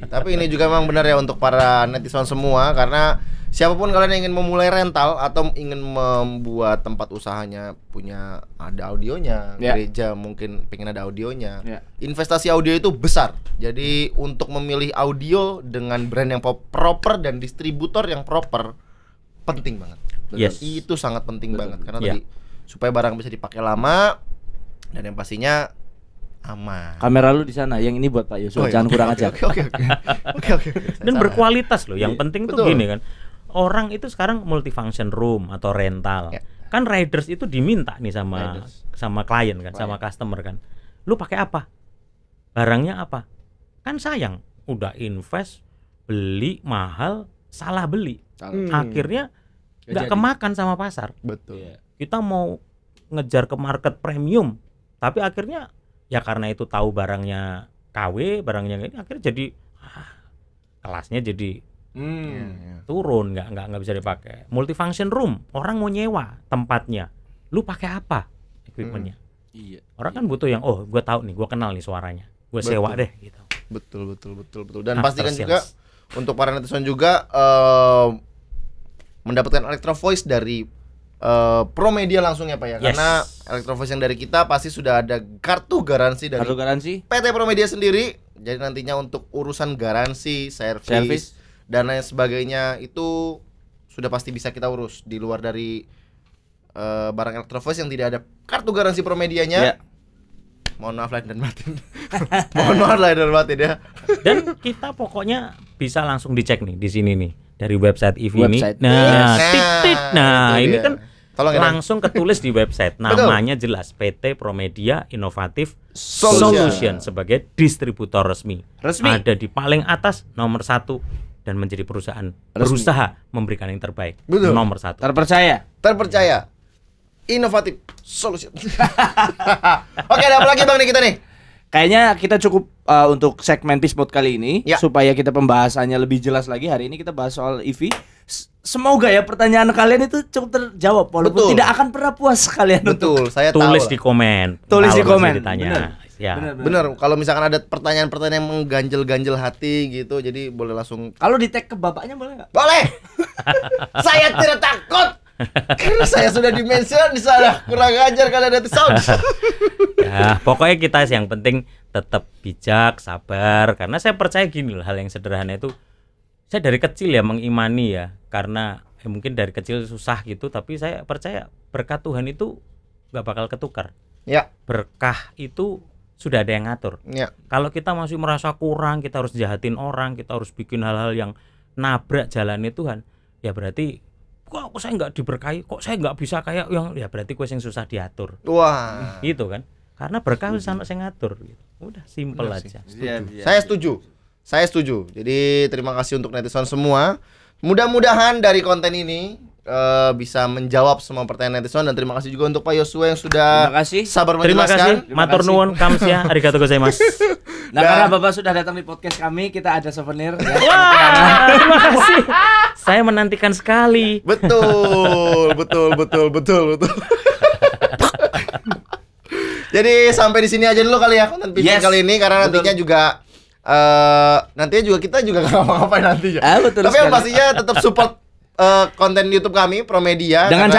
Tapi ini juga memang benar ya untuk para netizen semua, karena siapapun kalian yang ingin memulai rental atau ingin membuat tempat usahanya punya ada audionya, gereja mungkin pengen ada audionya, investasi audio itu besar. Jadi untuk memilih audio dengan brand yang proper dan distributor yang proper penting banget. Yes. Itu sangat penting banget karena tadi supaya barang bisa dipakai lama dan yang pastinya aman. Kamera lu di sana, yang ini buat Pak Yusuf, jangan kurang ajar. Oke. Dan berkualitas loh. Yang penting tuh gini kan. Orang itu sekarang multifunction room atau rental. Kan riders itu diminta nih sama klien kan, sama customer kan. Lu pakai apa? Barangnya apa? Kan sayang, udah invest, beli mahal, salah beli. Akhirnya nggak kemakan sama pasar. Betul. Kita mau ngejar ke market premium, tapi akhirnya ya karena itu tahu barangnya KW, barangnya ini akhirnya jadi kelasnya jadi turun, nggak bisa dipakai. Multifunction room, orang mau nyewa tempatnya, lu pakai apa equipmentnya? Orang kan butuh yang gue tahu nih, gue kenal nih suaranya, gue sewa deh gitu. Betul. Dan pastikan juga untuk para netizen juga mendapatkan Electro Voice dari Promedia langsung ya Pak ya. Karena Electro Voice yang dari kita pasti sudah ada kartu garansi dari PT Promedia sendiri. Jadi nantinya untuk urusan garansi, servis dan lain sebagainya itu sudah pasti bisa kita urus di luar dari barang Electrovoice yang tidak ada kartu garansi Promedianya. Ya. Mohon maaf lahir dan batin. Mohon maaf lahir dan batin ya. Dan kita pokoknya bisa langsung dicek nih di sini nih dari website EV ini. Website. Nah, Yes. titik. Nah, Nah, itu ini dia. kan Tolong ya, Dan. langsung ketulis di website. Betul. Namanya jelas PT Promedia Innovative Solution. Solution sebagai distributor resmi. Resmi. Ada di paling atas nomor 1 dan menjadi perusahaan berusaha memberikan yang terbaik. Betul. Nomor 1. Terpercaya. Terpercaya. Inovatif solution. Oke, ada apa lagi Bang nih kita nih? Kayaknya kita cukup untuk segmen Pismode kali ini Ya. supaya kita pembahasannya lebih jelas lagi. Hari ini kita bahas soal EV. Semoga ya pertanyaan kalian itu cukup terjawab walaupun Betul. tidak akan pernah puas kalian untuk Betul, saya tahu. Tulis lah. di komen. Tulis di Kalau masih komen. ditanya. Bener. Ya. Bener, kalau misalkan ada pertanyaan-pertanyaan yang mengganjel-ganjel hati gitu, jadi boleh langsung. Kalau di tag ke bapaknya boleh nggak? Boleh. Saya tidak takut. Karena saya sudah di-mention di sana. Kurang ajar kalian nanti sound. Ya, pokoknya kita yang penting tetap bijak, sabar. Karena saya percaya gini loh, hal yang sederhana itu. Saya dari kecil ya mengimani ya, karena mungkin dari kecil susah gitu, tapi saya percaya berkat Tuhan itu nggak bakal ketukar. Ya, Berkah itu sudah ada yang ngatur. ya. Kalau kita masih merasa kurang, kita harus jahatin orang, kita harus bikin hal-hal yang nabrak jalannya Tuhan, ya berarti kok saya nggak diberkahi, kok saya nggak bisa kayak yang, ya berarti gue yang susah diatur. Wah. Gitu kan, karena berkah wis ana sing ngatur gitu. Udah simpel aja. Saya setuju. Saya setuju. Jadi terima kasih untuk netizen semua. Mudah-mudahan dari konten ini bisa menjawab semua pertanyaan netizen, dan terima kasih juga untuk Pak Yosua yang sudah Terima kasih. sabar Terima menjelaskan. kasih, matur nuwun, kamsia, arigatou gozaimasu. Nah, karena Bapak sudah datang di podcast kami, kita ada souvenir ya. Wah, terima kasih. Saya menantikan sekali. Betul, betul, betul, betul, betul. Jadi sampai di sini aja dulu kali ya konten Yes. kali ini, karena nantinya juga nantinya juga kita juga nggak ngapa-ngapain nantinya. Betul Tapi yang sekali. pastinya tetap support konten YouTube kami Promedia Dengan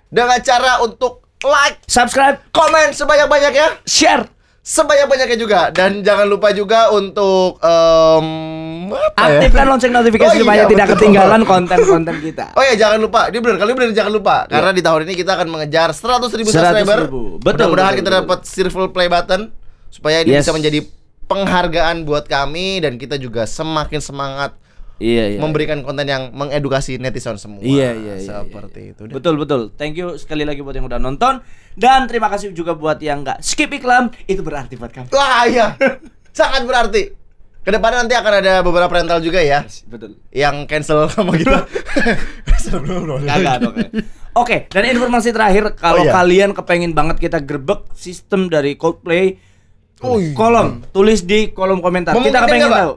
dengan cara untuk like, Subscribe, komen sebanyak-banyaknya, share, sebanyak-banyaknya juga, dan jangan lupa juga untuk apa ya? aktifkan lonceng notifikasi Oh iya, supaya tidak betul. ketinggalan konten-konten kita. Oh ya, jangan lupa. Dia bener jangan lupa. Karena di tahun ini kita akan mengejar 100.000 subscriber. 100.000. Betul, Mudah-mudahan betul, kita betul. dapat silver play button supaya ini Yes. bisa menjadi penghargaan buat kami, dan kita juga semakin semangat Iya. memberikan konten yang mengedukasi netizen semua. Iya. Seperti itu. Betul. Thank you sekali lagi buat yang udah nonton, dan terima kasih juga buat yang nggak skip iklan. Itu berarti buat kami. Wah, iya. Sangat berarti. Kedepannya nanti akan ada beberapa rental juga ya Betul. yang cancel sama kita. Kagak dong. Oke, dan informasi terakhir, kalau Oh, iya. kalian kepengen banget kita gerbek sistem dari Coldplay, Ui. tulis di kolom komentar. Kita kepengen nggak, Pak? tahu.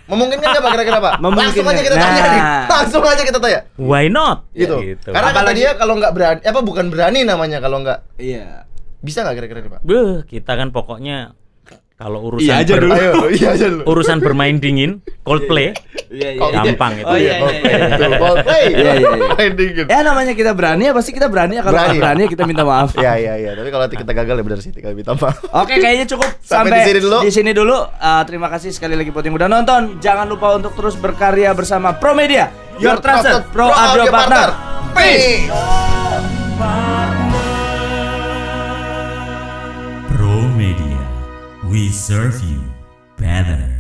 Memungkinkan nggak Pak kira-kira Pak? Memungkinkan. Langsung aja kita tanya nih. Nah. Langsung aja kita tanya. Why not? Gitu. Gitu. Karena kata Apalagi- dia kalau nggak berani, bukan berani namanya kalau nggak, Iya. bisa nggak kira-kira nih Pak? Beuh, kita kan pokoknya kalau urusan Iya aja dulu. Ayo, iya aja dulu. urusan bermain dingin, Coldplay, Iya. gampang itu. Oh iya. Betul, Coldplay. Iya. Main dingin. Ya namanya kita berani, ya pasti kita berani. Kalau nggak Berani. berani kita minta maaf. Iya. Tapi kalau nanti kita gagal ya benar sih, tinggal minta maaf. Oke, kayaknya cukup Sampai sampai di sini dulu. Terima kasih sekali lagi buat yang udah nonton. Jangan lupa untuk terus berkarya bersama Promedia, your trusted pro audio partner. Peace. Pro Media. We serve you better.